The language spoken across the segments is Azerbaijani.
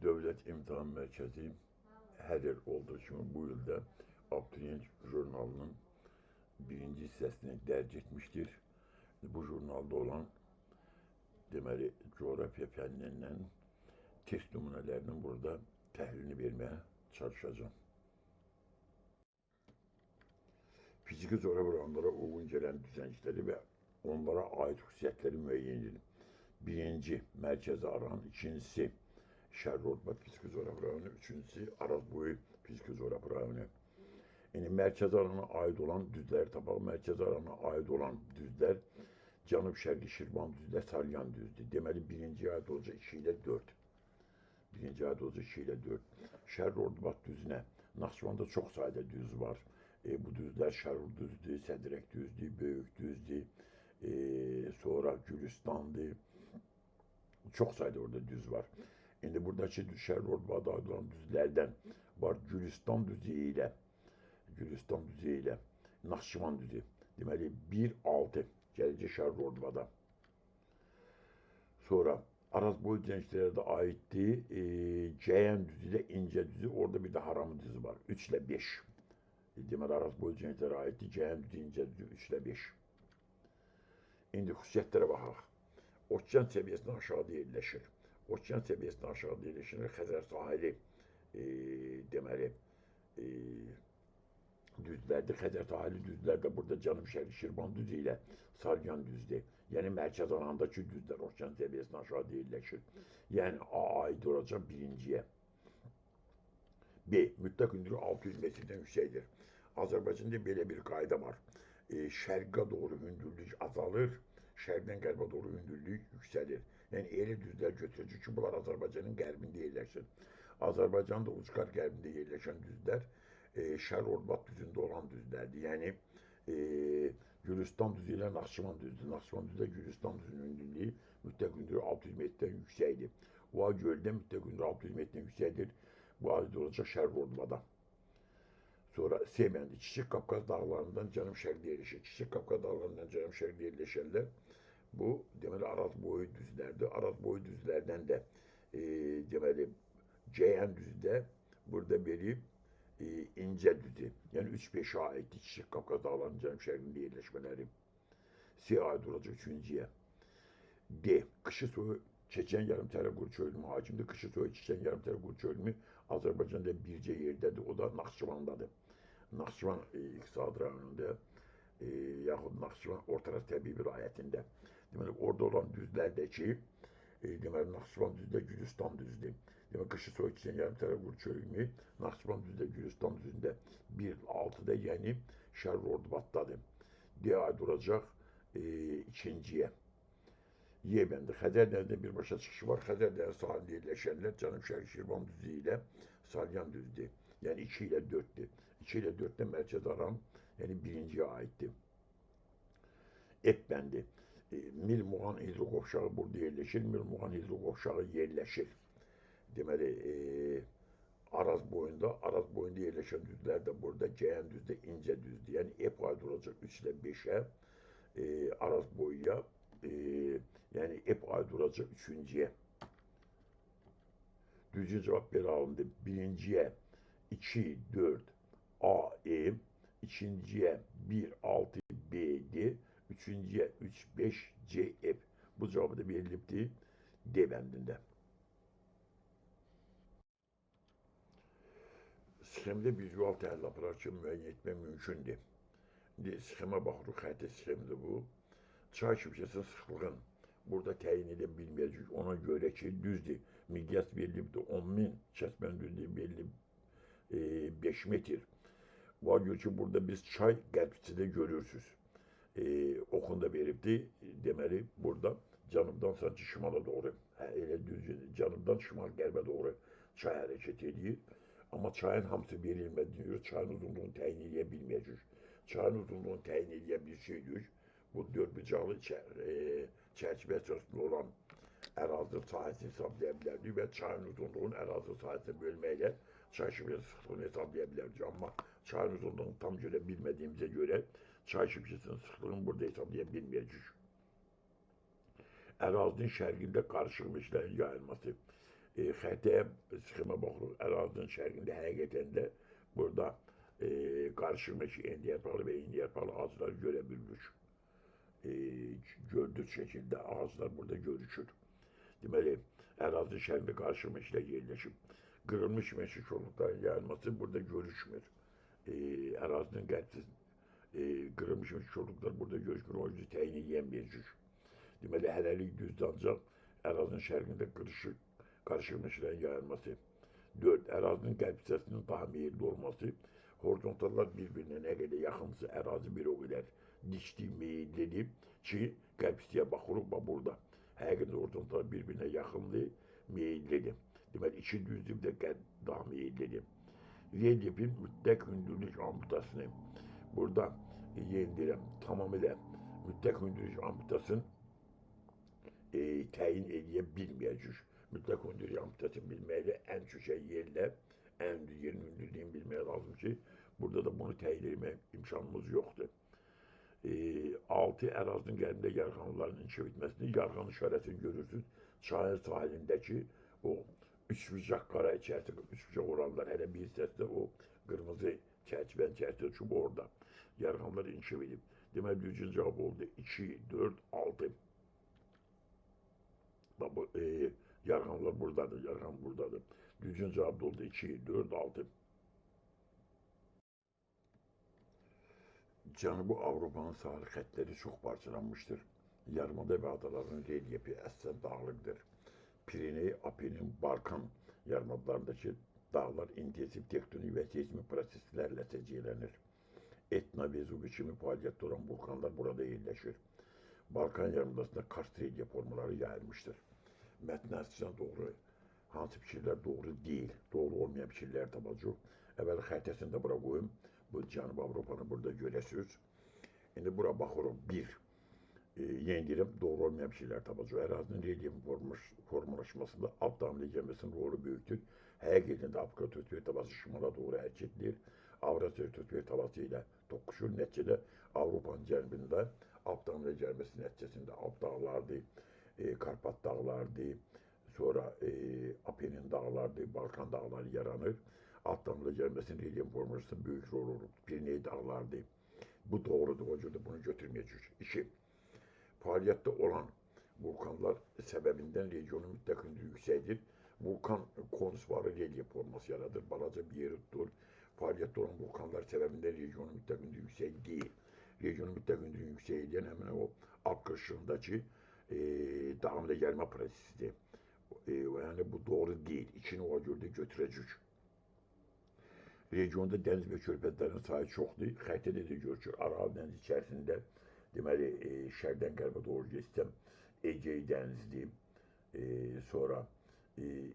Dövlət İmtahan Mərkəzi hər il olduğu kimi bu il də Abituriyent jurnalının birinci hissəsini dərc etmişdir. Bu jurnalda olan deməli coğrafya fənnindən test nümunələrinin burada təhlilini verməyə çalışacağım. Fiziki coğrafyalara uyğun gələn düzənlikləri və onlara aid xüsusiyyətləri müəyyən edin. Birinci, mərkəzi aran, ikincisi Şərqi fiziki coğrafya rayonu, üçüncüsü Arazboyu fiziki coğrafya rayonu. Yəni mərkəzi arana aid olan düzləri tapaq. Mərkəzi arana aid olan düzlər Cənub-Şərqi Şirvan düzlər, Salyan düzdür. Deməli birinci aid olacaq 2 ilə 4. Birinci aid olacaq 2 ilə 4. Şərqi düzünə Naxçıvanda çox sayda düz var. Bu düzlər Şərur düzdür, Sədrək düzdür, Böyük düzdür, sonra Gülüstandır. Çox sayda orada düz var. İndi buradakı Şərqi aid olan düzlərdən var Gülüstan düzü ilə Naxçıvan düzü. Deməli 1-6 gələcək Şərqi Ordubada. Sonra Arazboyu düzənliklərə də aiddir. Cəyən düzü ilə İncə düzü, orada bir də Haramı düzü var. 3 ilə 5. Deməli Arazboyu düzənliklərə aiddir. Cəyən düzü, İncə düzü 3 ilə 5. İndi xüsusiyyətlərə baxaq. Okean səviyyəsindən aşağıda yerləşir. Okean səviyyəsindən aşağıda yerləşir. Xəzər sahili deməli düzlərdir. Xəzər sahili düzlər də burada Cənub-Şərqi Şirvan düzü ilə Salyan düzdür. Yəni mərkəz alandakı düzlər okean səviyyəsindən aşağıda yerləşir. Yəni A aid olacaq birinciyə. B. Mütləq hündürlüyü 600 metrdən yüksəkdir. Azərbaycanda belə bir qayda var. Şərqə doğru hündürlük azalır, şərqdən qərbə doğru hündürlük yüksəlir. Yəni elə düzlər götürəcək ki, bunlar Azərbaycanın qərbində yerləşir. Azərbaycanın da ucqar qərbində yerləşən düzlər Şərqi Ordubad düzündə olan düzlərdir. Yəni Gülüstan düzü ilə Naxçıvan düzdür. Naxçıvan düzü ilə Gülüstan düzünün hündürlüyü mütləq hündürlüyü 600 metrdən yüksəkdir. Uğa göldə mütləq hündürlüyü 600 metrdən yüksəkdir. Bu aid olacaq Şərqi Ordubada. Sonra S bəndi Kiçik Qafqaz dağlarından cənub-şərqdə yerləşir. Kiçik Qafqaz dağlarından cənub-şərqdə yerləşənlər bu deməli Arazboyu düzlərdir. Arazboyu düzlərdən də deməli Cəyən düzdə burada verib İncə düzü. Yəni 3-5'ə aiddir Kiçik Qafqaz dağlarının cənub-şərqində yerləşmələri. C aid olacaq 3-cüyə. D. Qışı soyu keçən yarımtərə quru çölünün hakimdir. Qışı soyu keçən yarımtərə quru çölünü Azərbaycanda bircə yerdədir. O da Naxçıvandadır. Naxçıvan İqtisadi rayonunda yaxud Naxçıvan Ortaraz təbii vilayətində. Deməli, orada olan düzlərdəki deməli, Naxçıvan düzdə Gülüstan düzdür. Deməli, qışı soyu keçən yarımtərə quru çölünü Naxçıvan düzdə Gülüstan düzündə 1-6-da, yəni Şərqi Ordubaddadır. D aid olacaq ikinciyə. Y bəndi Xəzər dənizində birbaşa çıxışı var. Xəzər dənizi sahilində yerləşənlər Cənub-Şərqi Şirvan düzü ilə Salyan düzdür. Yəni 2 ilə 4'dür. 2 ilə 4'də mərkəz aran, yəni birinciyə aiddir. F bəndi Milmuğan hidroqovşağı burada yerləşir. Milmuğan hidroqovşağı yerləşir. Deməli Araz boyunda yerləşən düzlər də burada Cəyən düzdə, İncə düzdür. Yəni F aid olacaq 3 ilə 5'ə Araz boyuya, yəni F aid olacaq 3-cüyə. Düzgün cavab belə alındı. Birinciyə 2, 4 A, E, ikinciyə 1, 6 B, D, üçüncüyə 3, 5 C, F. Bu cavabı da verilibdir D bəndində. Sxemdə vizual təhlil apararkən müəyyən etmək mümkündür. İndi sxemə baxırıq, xətti sxemdir bu. Çay şübhəsinin sıxlığını burada təyin edə bilməyəcək. Ona görə ki, düzdür, miqyas verilibdir 10.000, kəsmən düzlüyü verilib 5 metr. Var gör ki, burada biz çay qərbçidə görürsünüz. Oxunda veribdir, deməli, burada cənubdan sanki şimala doğru, elə düzgün, cənubdan şimal qərbə doğru çay hərəkət edir. Amma çayın hamısı verilmədiyinə görə çayın uzunluğunu təyin edə bilməyəcək. Çayın uzunluğunu təyin edən bir şeydir. Bu dördbucaqlı çərçivə əsasında olan ərazi sahəsini hesablaya bilərdik və çayın uzunluğunu ərazi sahəsinə bölməklə çay şübhəsinin sıxlığını hesablaya bilərdik. Amma çayın uzunluğunu tam görə bilmədiyimizə görə çay şübhəsinin sıxlığını burada hesablaya bilməyəcək. Ərazinin şərqində qarışıq meşələrin yayılması. Xəritəyə sxema baxırıq. Ərazinin şərqində həqiqətən də burada qarışılmış enliyarpaqlı və enliyarpaqlı ağacları görə bilirik. Gördüyünüz şəkildə ağaclar burada görüşür. Deməli, ərazinin şərqində qarışılmış ilə yerləşib. Qırılmış meşə çoluqların yayılması burada görüşmür. Ərazinin qərbsiz qırılmış meşə çoluqlar burada görüşmür. O yüzden təyin edən mecbur. Deməli, hələlik düzdür ancaq ərazinin şərqində qarışılmışların yayılması. 4. Ərazinin qərb hissəsinin daha meyilli olması. Horizontallar bir-birinə nə qədər yaxınsa ərazi bir o qədər diklik meyillidir ki, qərb hissəyə baxırıq burada. Həqiqətən horizontallar bir-birinə yaxındır, meyillidir. Deməli, iki düzdür də qərb daha meyillidir. Relyefin mütləq hündürlük amputasını burada yenildirəm. Tamamilə mütləq hündürlük amputasını təyin edə bilməyəcək. Mütləq hündürlük amputasını bilməklə ən köşə yerlə ən yerin hündürlüyünü bilmək lazım ki, burada da bunu təyin etmək imkanımız yoxdur. 6. Ərazinin qərbində yarğanların inkişaf etməsini, yarğan işarəsini görürsünüz. Çayın sahilindəki o üçbucaq qara içərisində, üçbucaq oranlar, hələ bir hissəsində o qırmızı çərçivənin içərisində düşüb orada. Yarğanlar inkişaf edib. Deməli, düzgün cavab oldu 2, 4, 6. Bax, bu yarğanlar buradadır, yarğan buradadır. Düzgün cavab da oldu 2, 4, 6. Cənubi Avropanın sahil xəttləri çox parçalanmışdır. Yarımada və adaların relyefi əsasən dağlıqdır. Pireney, Apenin, Balkan yarımadlarındakı dağlar intensiv tektonik və seismik proseslərlə səciyyələnir. Etna, Vezuvi kimi fəaliyyətdə olan vulkanlar burada yerləşir. Balkan yarımadasında karst relyef formaları yayılmışdır. Mətn əsasına doğru hansı fikirlər doğru deyil, doğru olmayan fikirlər tapacaq. Əvvəl xəritəsində bura qoyum. Bu Cənubi Avropanı burada görəsiniz. İndi bura baxırıq. 1. Yenildirəm, doğru olmayan fikirlər tapacaq. Ərazinin relyefin formalaşmasında alt daxili gəmisinin rolu böyükdür. Həqiqətən də Afrika Tütüyü tabası şimala doğru hərəkət edir. Avrasiya Tütüyü tabası ilə toqquşur. Nəticədə Avropanın cənubunda alt daxili gəlməsi nəticəsində Alp dağlardır, Karpat dağlardır, sonra Apenin dağlardır, Balkan dağları yaranır. Alt daxili gəlməsinin relyef formalaşmasında böyük rol olur. Pireney dağlardır. Bu doğrudur, o cürdə bunu götürməyəcək. 2. Fəaliyyətdə olan vulkanlar səbəbindən regionun mütləq hündürlüyü yüksəkdir. Vulkan konusvarı relyef forması yaradır, balaca bir yeri tutur. Fəaliyyətdə olan vulkanlar səbəbindən regionun mütləq hündürlüyü yüksək deyil. Regionun mütləq hündürlüyü yüksək edən həmin o Alp qırışığındakı davamlı gəlmə prosesidir. Yəni bu doğru deyil. İçini o görə götürəcək. Regionda dəniz və körfəzlərin sayı çoxdur. Xəritədə də görülür. Aral dənizi içərisində, deməli, şərqdən qərbə doğru getsəm, Egey dənizidir, sonra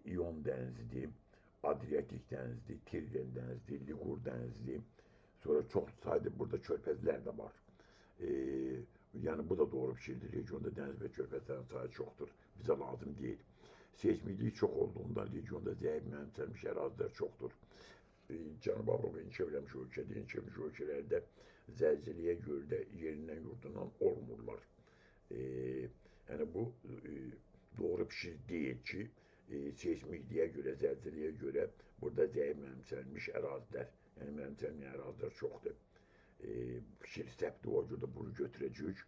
İon dənizidir, Adriatik dənizidir, Tirren dənizidir, Ligur dənizidir. Sonra çox sayda burada körfəzlər də var. Yəni bu da doğru fikirdir. Regionda dəniz və körfəzlərin sayı çoxdur. Bizə lazım deyil. Seismiklik çox olduğundan regionda zəif mənimsənmiş ərazilər çoxdur. Cənubi Avropa inkişaf eləmiş ölkədə, inkişaf etmiş ölkələrdə zəlzələyə görə də yerindən yurdundan olmurlar. Yəni bu doğru fikir deyil ki, seismikliyə görə, zəlzələyə görə burada zəif mənimsənmiş ərazilər, yəni mənimsənmiş ərazilər çoxdur. Fikir səhvdir, o görə bunu götürəcək.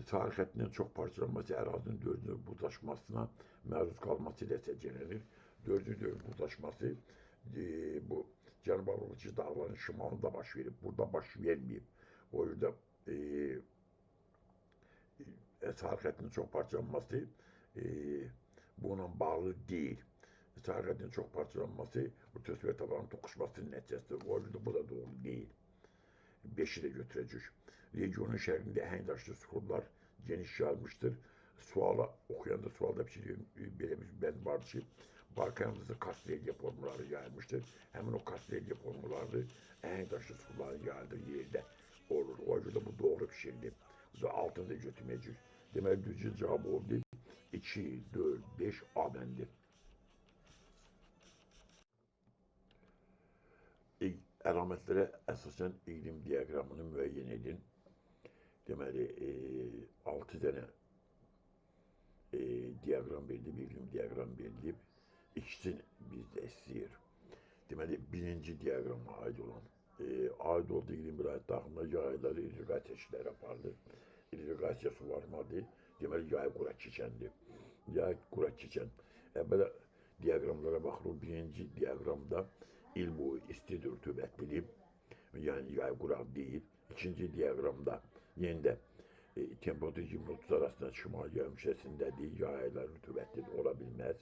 Sahil xəttinin çox parçalanması ərazinin dördüncü buzlaşmasına məruz qalması ilə səciyyələnir. Dördüncü buzlaşması bu Cənubi Avropa dağların şimalında baş verib, burada baş verməyib. O yüzden sahil xəttinin çox parçalanması bununla bağlı deyil. Sahil xəttinin çox parçalanması bu tüstü və tabanın toqquşmasının nəticəsidir. O yüzden bu da doğru deyil. 5'i de götürəcək. Regionun şərqində əhəng daşlı suxurlar geniş yayılmışdır. Suala oxuyanda sualda belə bir bənd vardır ki, Balkanımızda karst relyef formaları yayılmışdır. Həmin o karst relyef formaları əhəng daşlı suxurların yayıldığı yerdə olur. O yüzden bu doğru fikirdir. Bu da altını da götürməyəcək. Deməli, düzgün cavab oldu. 2, 4, 5 A bəndir. Əlamətlərə əsasən iqlim diaqramını müəyyən edin. Deməli, 6 dənə diaqram verilib, iqlim diaqram verilib. ikisini bizdə istəyir. Deməli, birinci diaqrama aid olan aid olduğu iqlim vilayət daxilində yayları irriqasiya işləri aparılır. İrriqasiya suvarmadır. Deməli, yay qura keçəndir. Yay qura keçən. Belə diaqramlara baxırıq. Birinci diaqramda il boyu istidir, rütubətlidir. Yəni yay quraq deyil. İkinci diaqramda yenə də temperatur 20-30 arasında şimal yarımkürəsindədir. Yay ayları rütubətlidir, ola bilməz.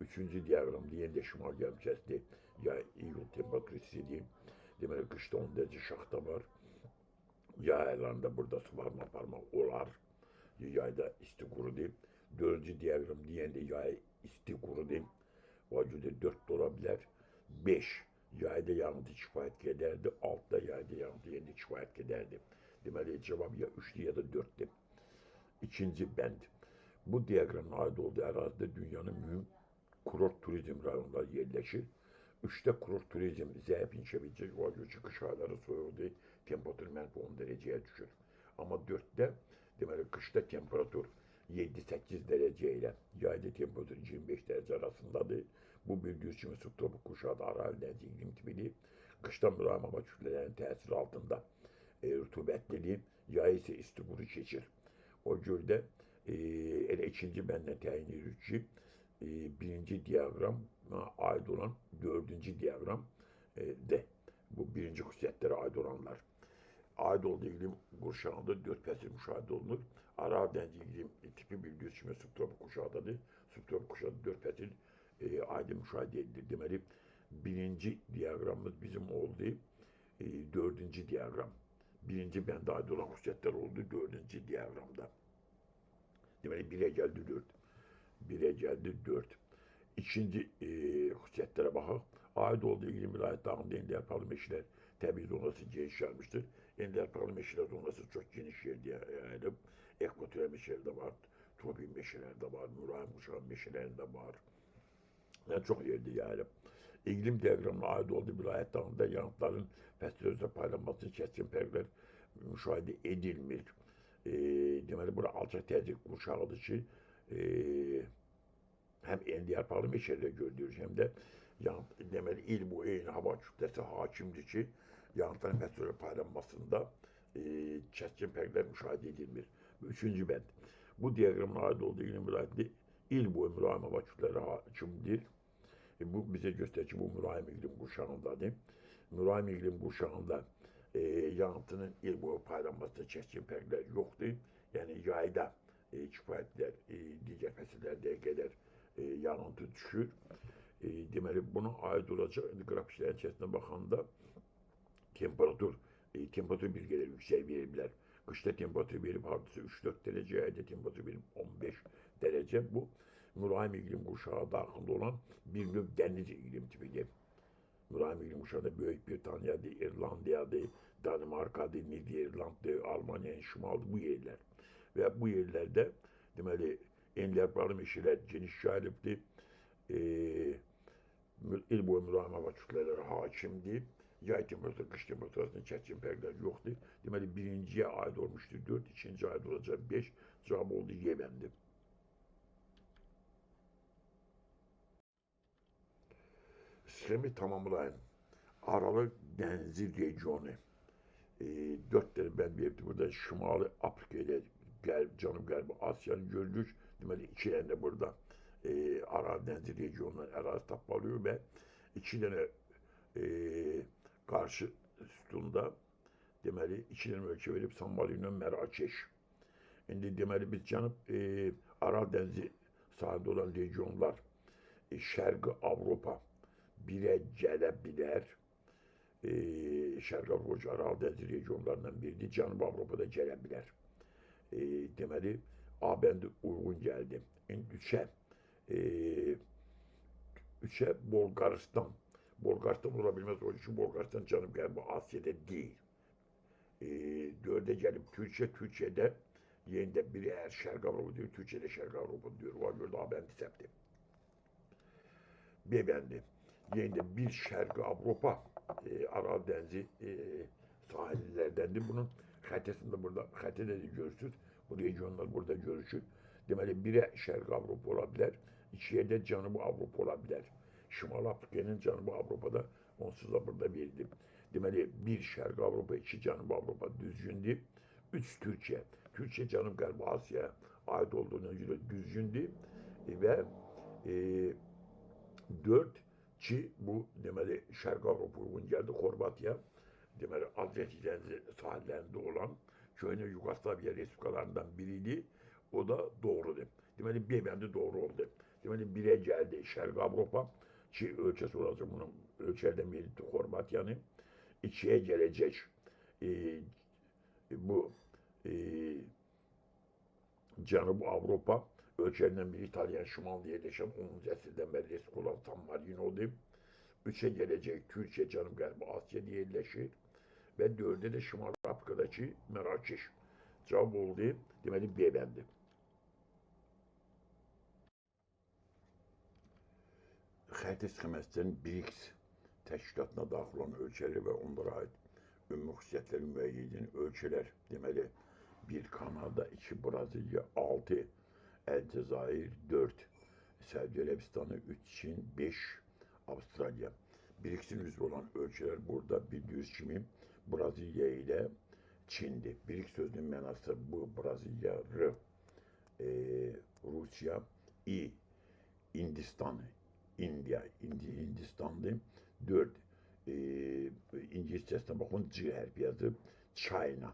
Üçüncü diaqramda yenə də şimal yarımkürəsidir. Yay iyul temperaturu istidir. Deməli, qışda 10 dərəcə şaxta var. Yay aylarında burada suvarma aparmaq olar. Yayda isti qurudur. Dördüncü diaqramda yenə də yay isti qurudur. O görə 4 də ola bilər. 5. Yayda yağıntı kifayət qədərdir. 6-da yayda yağıntı yenə də kifayət qədərdir. Deməli, cavab ya 3-dür, ya da 4-dür. İkinci bənd. Bu diaqramın aid olduğu ərazidə dünyanın mühüm kurort turizm rayonları yerləşir. 3-də kurort turizm zəif inkişaf edəcək. O görə ki, qış ayları soyuqdur, temperatur -10 dərəcəyə düşür. Amma 4-də, deməli, qışda temperatur 7-8 dərəcə ilə, yayda temperatur 25 dərəcə arasındadır. Bu bildiğiniz kimi subtropik kuşağı Aral Denizi iqlim tipidir. Qışda mülayim hava kütlələrinin təsiri altında rütubətlidir. Yay isə isti quru keçir. O görə də elə ikinci bəndən təyin edirik ki, birinci diaqrama aid olan dördüncü diaqram de. Bu birinci xüsusiyyətlərə aid olanlar. Aid olduğu iqlim qurşağında 4 fəsil müşahidə olunur. Aral Denizi iqlim tipi bildiğiniz kimi subtropik kuşağıdadır. Subtropik kuşağıda 4 fəsil aydın müşahidə edilir. Deməli, birinci diaqramımız bizim oldu. Dördüncü diaqram. Birinci bəndə aid olan xüsusiyyətlər oldu dördüncü diaqramda. Deməli, 1'ə gəldi 4. 1'ə gəldi 4. İkinci xüsusiyyətlərə baxaq. Aid olduğu iqlim vilayət dağında enliyarpaqlı meşələr təbii zonası geniş yayılmışdır. Enliyarpaqlı meşələr zonası çox geniş yerdə yayılıb. Ekvatorial meşələr də var, tropik meşələr də var, mülayim quşağın meşələri də var. Yəni, çox yerdə yayılıb. İqlim diaqramına aid olduğu vilayət dağında yanıtların fəsillərlə paylanmasının kəskin fərqlər müşahidə edilmir. Deməli, bura alçaq təzyiq qurşağıdır ki, həm enliyarpaqlı meşələrdə gördürür, həm də deməli, il boyu eyni hava kütləsi hakimdir ki, yanıtların fəsillərlə paylanmasında kəskin fərqlər müşahidə edilmir. Üçüncü bənd. Bu diaqramın aid olduğu iqlim vilayətində il boyu mülayim hava kütlələri hakimdir. Bu bizə göstərir ki, bu mülayim iqlim qurşağındadır. Mülayim iqlim qurşağında yanıtının il boyu paylanmasında kəskin fərqlər yoxdur. Yəni, yayda kifayətlər digər fəsillərdə qədər yanıntı düşür. Deməli, buna aid olacaq, qrafiklərin içərisinə baxanda temperatur bilgiləri yüksək verir bilər. Qışda temperatur verib hardasa 3-4 dərəcə, yayda temperatur verib 15 dərəcə. Bu, mülayim iqlim qurşağı daxilində olan bir növ dəniz iqlim tipidir. Mülayim iqlim qurşağında Böyük Britaniyadır, İrlandiyadır, Danimarkadır, Niderlanddır, Almaniyanın şimalıdır, bu yerlər. Və bu yerlərdə, deməli, enliyarpaqlı meşələr geniş yayılıbdır. Il boyu mülayim hava kütlələri hakimdir. Yay temperaturu, qış temperaturu arasında kəskin fərqlər yoxdur. Deməli, birinciyə aid olmuşdur 4, ikinciyə aid olacaq 5, cavab oldu Y bəndi. Sxemi tamamlayan Aralı Denizi regionu. 4 tane bənd veribdir. Burada Şimali Afrika ile Cənub-Qərbi Asiyanı görürük. Deməli, 2 dənə də burada Aralı Denizi regionundan ərazi tapmalıyıq və 2 dənə qarşı sütunda deməli 2 dənə ölkə verib San Marino, Mərakeş. İndi deməli biz Cənub Aral Denizi sahilində olan regionlar Şərqi Avropa 1'ə gələ bilər. Şərqi Avropa Aral Denizi regionlarından biridir. Cənub Avropada gələ bilər. Deməli, A bəndi uyğun gəldi. İndi 3'ə Bolqarıstan. Bolqarıstan ola bilməz, o ki, Bolqarıstan Cənub-Qərbi Asiyada deyil. 4'ə gəlib Türkiyə. Türkiyədə yenə də biri əgər Şərqi Avropa deyir, Türkiyədə Şərqi Avropa deyir. O görə də A bəndi səhvdir. B bəndi. Yenə də bir Şərqi Avropa Aral Denizi sahillərdəndir. Bunun xəritəsində burada, xəritədə də görürsünüz. Bu regionlar burada görüşür. Deməli, 1'ə Şərqi Avropa ola bilər, İkiye de Cənubi Avropa ola bilər. Şimali Afrikanın Cənubi Avropada onsuz da burada verdim. Deməli, bir Şərqi Avropa, iki Cənubi Avropa düzgündür. Üç Türkiyə. Türkiyə Cənub-Qərbi Asiyaya aid olduğuna görə düzgündür. Və dörd ki, bu deməli Şərqi Avropa uyğun gəldi. Xorvatiya, deməli Adriyatik dənizi sahillərində olan köhnə Yugoslaviya respublikalarından biriydi. O da doğrudur. Deməli, B bəndi doğru oldu. Deməli, birə gəldi Şərqi Avropa ki, ölkəsi olacaq bunun ölkələrdən biridir Xorvatiyanı. İkiyə gələcək bu Cənubi Avropa ölkələrindən biri İtalyan şimalında yerləşən 10-cu əsrdən bəri respublika olan San Marino'dur. Üçə gələcək Türkiyə, Cənub-Qərbi Asiyada yerləşir və dörddə də Şimali Afrikadakı Mərakeş. Cavab oldu, deməli B bəndi. Xəritə sxeməsindən BRICS təşkilatına daxil olan ölkələr və onlara aid ümumi xüsusiyyətləri müəyyən edən ölkələr, deməli, 1 Kanada, 2 Braziliya, 6 Əlcəzair, 4 Səudiyyə Ərəbistanı, 3 Çin, 5 Avstraliya. BRICS-in üzvü olan ölkələr burada bildiyiniz kimi Braziliya ilə Çindir. BRICS sözünün mənası bu, Braziliya, R, Rusiya, İ, Hindistan, India, Hindistan'dı. 4 İngilizcesine bakın C hərfi yazıb. China,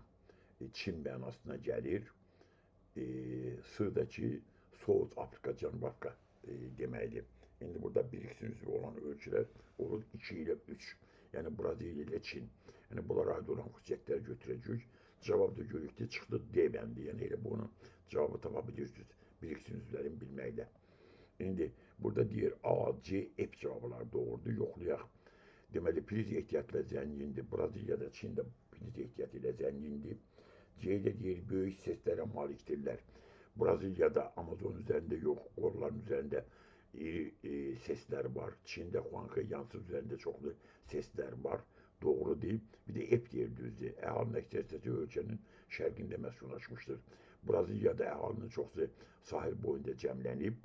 Çin mənasına gəlir. Sığdakı South Afrika, Cənubi Afrika deməkdir. İndi burada BRICS-in üzvü olan ölkələr olur 2 ilə 3. Yəni Braziliya ilə Çin. Yəni bunlara aid olan xüsusiyyətləri götürəcək. Cavab da görükdə çıxdı D bəndi. Yəni elə bunu cavabı tapa bilirsiniz. BRICS-in üzvlərini bilməklə. İndi burada deyir A, C, F cavablar doğrudur. Yoxlayaq. Deməli, priz ehtiyatla zəngindir. Braziliyada, Çində priz ehtiyatı ilə zəngindir. C-də deyir, böyük səslərə malikdirlər. Braziliyada Amazon üzərində yox, qolların üzərində iri səslər var. Çində Xuanxe Yansız üzərində çoxlu səslər var. Doğru deyib. Bir də F deyir, düzdür. Əhalinin əksəriyyəti ölkənin şərqində məskunlaşmışdır. Braziliyada əhalinin çoxsu sahil boyunda cəmlənib.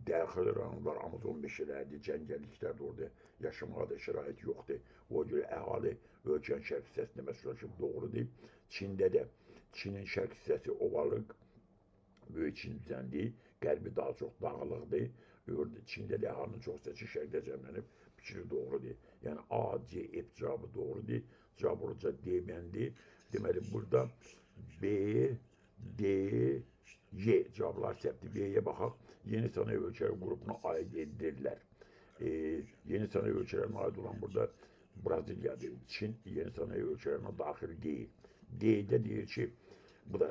Daxili rayonlar, Amazon meşələrdir, cəngəlliklərdir, orada yaşamağa da şərait yoxdur. O görə əhali ölkənin şərq hissəsində məskunlaşıb, doğrudur. Çində də, Çinin şərq hissəsi ovalıq, böyük Çin düzəndir, qərbi daha çox dağlıqdır. Çində də əhalinin çox hissəsi şərqdə cəmlənib, fikri doğrudur. Yəni A, C, F cavabı doğrudur. Cavab olacaq D bəndi. Deməli, burada B, D, Y cavablar səhvdir. B-yə baxaq. Yeni sanayi ölkələri qrupuna aid edilir. Yeni sanayi ölkələrine aid olan burada Braziliyadır. Çin yeni sanayi ölkələrine daxil deyil. D-də deyir ki, bu da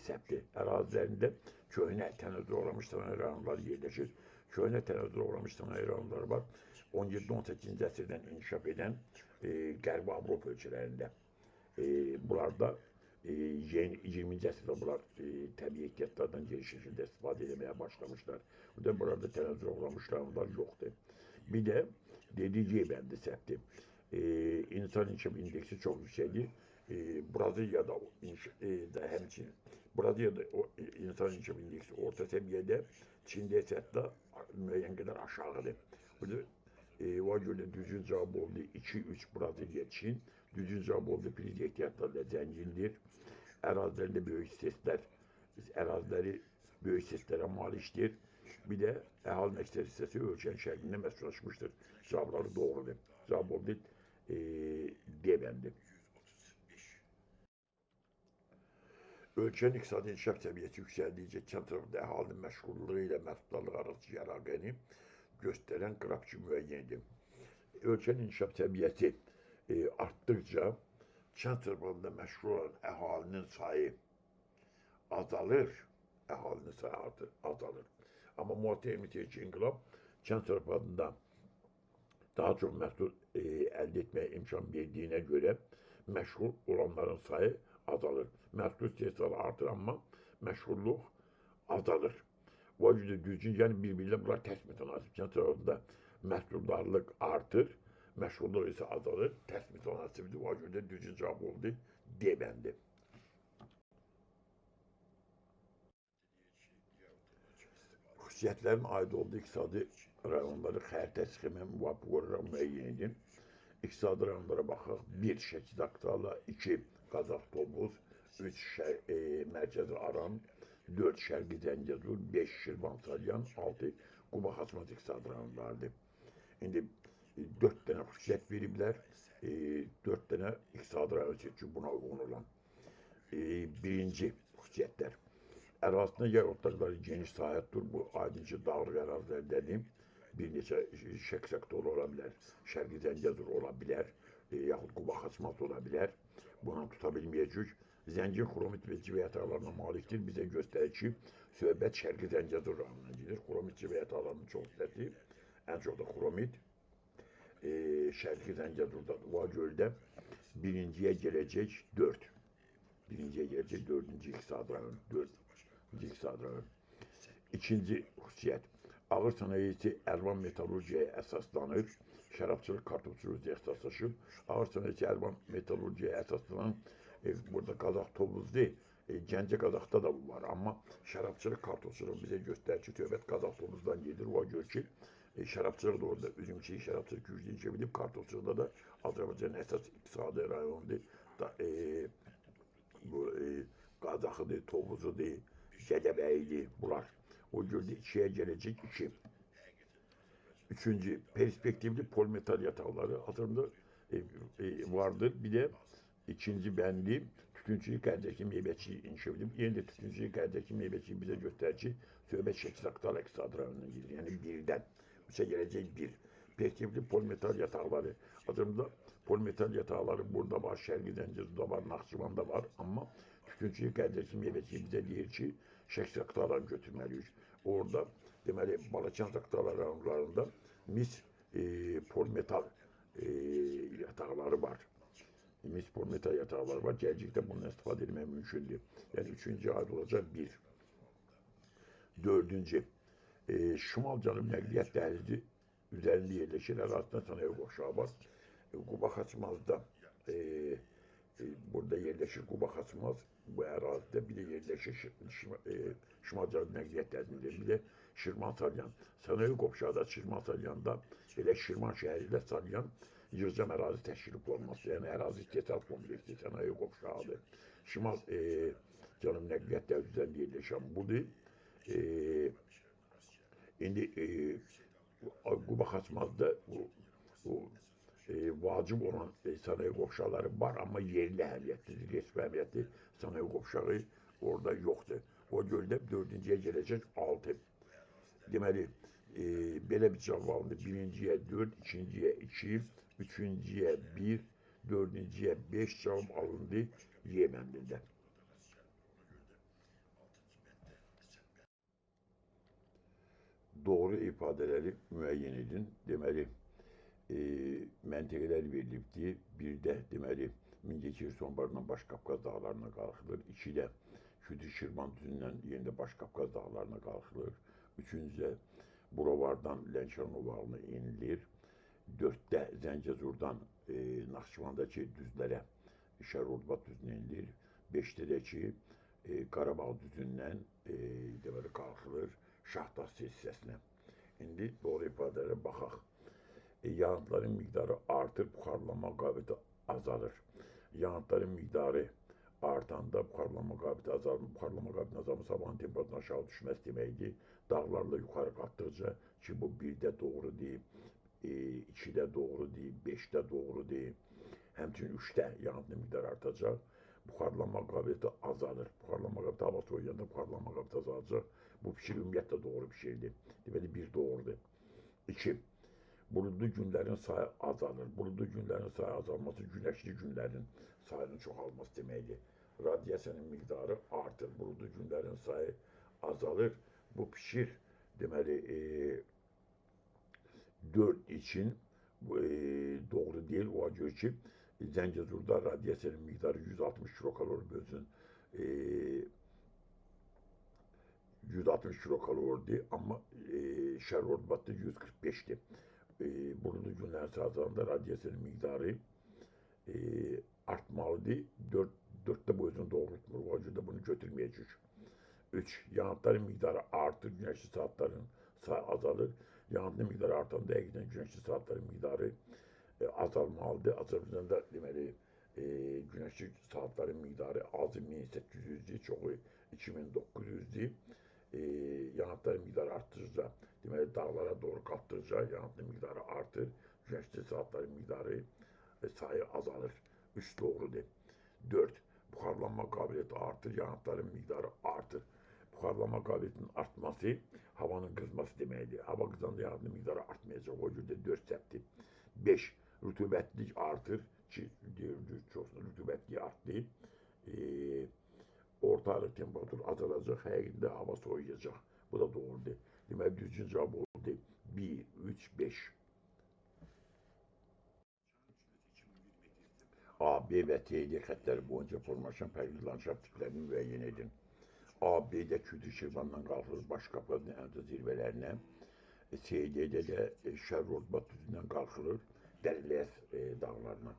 səhvdir. Ərazilərində köhnə tənəzzülə uğramış sanayi rayonları yerləşir. Köhnə tənəzzülə uğramış sanayi rayonları var. 17-18-ci əsrdən inkişaf edən Qərbi Avropa ölkələrində. Bunlarda 20-ci əsrdə bunlar təbii ehtiyatlardan geniş şəkildə istifadə etməyə başlamışlar. Burada tənəzzülə uğramış rayonlar yoxdur. Bir də dediyi C bəndi səhvdir. İnsan inkişaf indeksi çox yüksəkdir. Braziliyada həmçinin Braziliyada insan inkişaf indeksi orta səviyyədə, Çində isə hətta müəyyən qədər aşağıdır. O görə düzgün cavab oldu 2-3 Braziliya, Çin. Düzgün cavab oldu priz ehtiyatlarla zəngindir. Ərazilərində böyük səslər, əraziləri böyük səslərə malikdir. Bir də əhalinin əksər hissəsi ölkənin şərqində məskunlaşmışdır. Cavabları doğrudur. Cavab oldu D bəndi. Ölkənin iqtisadi inkişaf səviyyəsi yüksəldikcə kənd tərəfində əhalinin məşğulluğu ilə məhsuldarlıq arası əlaqəni göstərən qraf kimi müəyyən edin. Ölkənin inkişaf səviyyəsi artdıkca kənd tərəfində məşğul olan əhalinin sayı azalır, əhalinin sayı azalır. Amma müəyyən inqilab kənd tərəfində daha çox məhsul əldə etməyə imkan verdiyinə görə məşğul olanların sayı azalır. Məhsul istehsalı artır, amma məşğulluq azalır. O yüzden düzgün, yəni bir-biriyle bunlar tərs mütənasib. Kənd tərəfində məhsuldarlıq artır, məşğulluq isə azalır, tərs mütənasibdir. O görə düzgün cavab oldu D bəndi. xüsusiyyətlərin aid olduğu iqtisadi rayonları xəritə sxemi müvafiq müəyyən edin. İqtisadi rayonlara baxaq. 1. Şəkidə Aktala, 2. Qazax Tovuz, 3. Mərkəzi Aran, 4. Şərqi Zəngəzur, 5. Şirvan Salyan, 6. Quba Xaçmaz iqtisadi rayonlardır. İndi 4 dənə xüsusiyyət veriblər, 4 dənə iqtisadi rayon seçib buna uyğun olan. Birinci xüsusiyyətlər. Ərazisində yer ortaqları geniş sahətdir. Bu aydınca dağlıq ərazilər dedim. Bir neçə şək sektoru ola bilər, Şərqi Zəngəzur ola bilər, yaxud Quba Xaçmaz ola bilər. Bunu tuta bilməyəcək. Zəngin xromit və civə yataqlarına malikdir. Bizə göstərir ki, söhbət Şərqi Zəngəzur rayonundan gedir. Xromit civə yataqlarının çox hissəsi, ən çox da xromit Şərqi Zəngəzurdadır. O göldə birinciyə gələcək 4. Birinciyə gələcək 4-cü iqtisadi rayon. 4-cü iqtisadi rayon. İkinci xüsusiyyət. Ağır sənayesi əlvan metallurgiyaya əsaslanır. Şərabçılıq, kartofçuluq ixtisaslaşıb. Ağır sənayesi əlvan metallurgiyaya əsaslanan burada Qazax Tovuz'da, Gəncə Qazaxda da bu var. Amma şərabçılıq, kartofçuluq bizə göstərir ki, söhbət Qazax Tovuz'dan gedir. O gör ki, şərabçılıq da orada üzümçilik, şərabçılıq güclü işə bilib, kartofçılıqda da Azərbaycanın əsas iqtisadi rayonudur. Bu Qazaxıdır, Tovuzudur, Gədəbəyidir, bunlar. O göldə 2'ye gelecek 2. Üçüncü, perspektifli polimetal yataqları Azərbaycanda vardır. Bir de ikinci bəndi tütüncülük qərdəki meyvəçilik inşa edib. Yeni de tütüncülük qərdəki meyvəçilik bizə göstərir ki, söhbət Şəkidə Aktala iqtisadi rayonundan gedir. Yəni birdən. Üçə gələcək 1. Perspektifli polimetal yataqları. Azərbaycanda polimetal yataqları burada var, Şərqi Zəngəzurda var, Naxçıvanda var. Amma tütüncülük qərdəki meyvəçilik bizə deyir ki, Şəkidə Aktalanı götürməliyik. Orada deməli Balakən Aktala rayonlarında mis polimetal yataqları var. Mis polimetal yataqları var. Gələcəkdə bundan istifadə etmək mümkündür. Yəni üçüncü aid olacaq 1. Dördüncü, Şimal-Cənub nəqliyyat dəhlizi üzərində yerləşir. Ərazisində sənaye qovşağı var. Quba Xaçmazda burada yerləşir Quba Xaçmaz. Bu ərazidə bir də yerləşir Şimal-Cənub nəqliyyat dəhlizində. Bir də Şirvan Salyan. Sənaye qovşağıda Şirvan Salyanda elə Şirvan şəhəri ilə Salyan yığcam ərazi təşkil olunması. Yəni ərazi istehsal kompleksi sənaye qovşağıdır. Şimal-Cənub nəqliyyat dəhlizi üzərində yerləşən budur. İndi Quba Xaçmazda vacib olan sənaye qovşaqları var, amma yerli əhəmiyyətlidir, resmi əhəmiyyətli sənaye qovşağı orada yoxdur. O göldə 4-cüyə gələcək 6. Deməli, belə bir cavab alındı. 1-ciyə 4, 2-ciyə 2, 3-cüyə 1, 4-cüyə 5 cavab alındı Yemen'də. Doğru ifadeleri müəyyən edin. Deməli, məntəqələr verilibdir. Bir də deməli Mingəçevir sonbarından Başqafqaz dağlarına qalxılır. 2-də Şütü-Şirvan düzündən yenə Başqafqaz dağlarına qalxılır. 3-cüdə Burovardan Lənkəran ovalına enilir. 4-də Zəngəzurdan Naxçıvandakı düzlərə Şərurbat düzünə enilir. 5-də də ki Qarabağ düzündən deməli qalxılır Şahdağ hissəsinə. İndi doğru ifadələrə baxaq. Yağıntıların miqdarı artır, buxarlanma qabiliyyəti azalır. Yağıntıların miqdarı artanda buxarlanma qabiliyyəti azalır. Buxarlanma qabiliyyəti azalması havanın temperaturunun aşağı düşməsi deməkdir. Dağlarla yuxarı qalxdıqca ki, bu 1-də doğrudur, 2-də doğrudur, 5-də doğrudur. Həmçinin 3-də yağıntı miqdarı artacaq. Buxarlanma qabiliyyəti azalır. Buxarlanma qabiliyyəti hava soyuyanda buxarlanma qabiliyyəti azalacaq. Bu fikir ümumiyyətlə doğru bir şeydir. Deməli, 1 doğrudur. 2. Buludlu günlərin sayı azalır. Buludlu günlərin sayı azalması güneşli günlərin sayının çoxalması deməkdir. Radiasiyanın miqdarı artır. Buludlu günlərin sayı azalır. Bu fikir deməli 4 için doğru değil. O göre ki Zəngəzurda radiasiyanın miqdarı 160 kilokalori bölsün 160 kilokaloridir, amma Şərurbatda 145'dir. Buludlu günlərin sayı azalanda radiasiyanın miqdarı artmalıdır. 4'te bu özünü doğrultmur. O yüzden bunu götürmeyecek. 3. Yanıtların miktarı artır, güneşli saatlerin azalır. Yanıtın miktarı artanda həqiqətən güneşli saatlerin miktarı azalmalıdır. Azərbaycanda deməli güneşli saatlerin miktarı azı 1800'dür, çoxu 2900'dür. Yanıtların miktarı arttıkça, deməli dağlara doğru qalxdıkca yanıtın miktarı artır, güneşli saatlerin miktarı sayı azalır. 3 doğrudur. 4. Buxarlanma qabiliyyəti artır, yanıtların miktarı artır. Buxarlanma qabiliyyətinin artması havanın qızması deməkdir. Hava qızanda yanıtın miktarı artmayacaq. O görə də 4 səhvdir. 5. Rütubətlik artır ki, çoxsun rütubətliyi artdı. Orta arı temperatur azalacaq, həqiqətən hava soyuyacaq. Bu da doğrudur. Deməli düzgün cavab oldu. 1, 3, 5. A, B və C xəttləri boyunca formalaşan fərqli landşaft tiplərini müəyyən edin. A, B-də Kütür Şirvandan qalxır Baş Qafqazın ən zirvələrinə. C-D-də də Şərrozbat düzündən qalxılır Dəriləyəs dağlarına.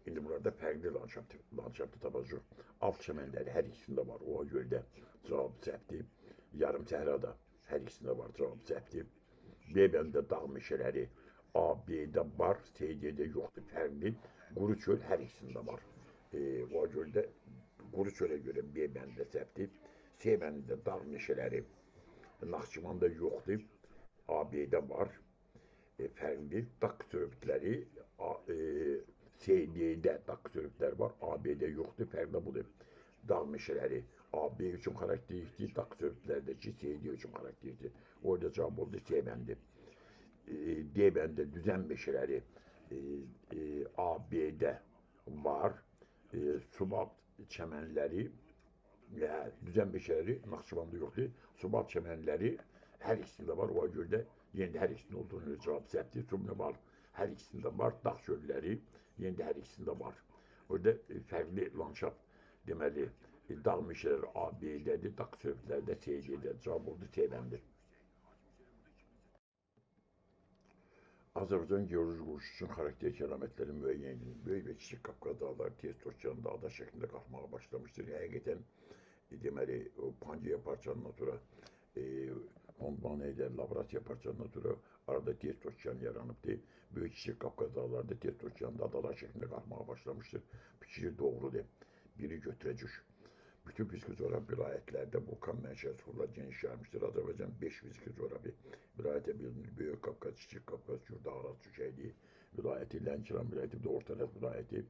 İndi burada fərqli landşaftı tapacaq. Alt çəmənləri hər ikisində var. O görə də cavab səhvdir. Yarım səhra da hər ikisində var. Cavab səhvdir. B bəndə dağ meşələri A, B-də var, C-D-də yoxdur. Fərqli. Quru çöl hər ikisində var. O görə də quru çölə görə B bəndə səhvdir. C bəndə dağ meşələri Naxçıvanda yoxdur. A, B-də var. Fərqli. Dağ sörükləri C-D-də dağ sörükləri var. A, B-də yoxdur. Fərqli budur. Dağ meşələri A, B üçün xarakteristik, dağ sörüklərdəki C-D üçün xarakteristik. Orada cavab oldu C bəndi. D bəndə düzən meşələri A, B-də var. Subalt çəmənləri düzən meşələri Naxçıvanda yoxdur. Subalt çəmənləri hər ikisində var. O görə də yenə də hər ikisində olduğunu cavab səhvdir. Subneval hər ikisində var. Dağ çölləri yenə də hər ikisində var. Orada fərqli landşaft deməli dağ meşələri A, B-dədir. Dağ çölləri də C-dədir. Cavab oldu C bəndi. Azərbaycan geoloji quruluşu üçün xarakterik əlamətləri müəyyən edin. Böyük və Kiçik Qafqaz dağları tez Okeanda ada şəklində qalxmağa başlamışdır. Həqiqətən deməli Pangeya parçalarından sonra Gondwana ilə Lavrasiya parçalarından sonra arada tez okean yaranıbdır. Böyük Kiçik Qafqaz dağları da tez Okeanda adalar şəklində qalxmağa başlamışdır. Fikri doğrudur. Biri götürəcək. Bütün fiziki coğrafi vilayətlərdə vulkan mənşəli sular geniş yayılmışdır. Azərbaycan 5 fiziki coğrafi vilayətə bölünür. Böyük Qafqaz, Kiçik Qafqaz, Kürdağlar, Çükəyli vilayəti, Lənkəran vilayəti, bir də Orta Ələt vilayəti.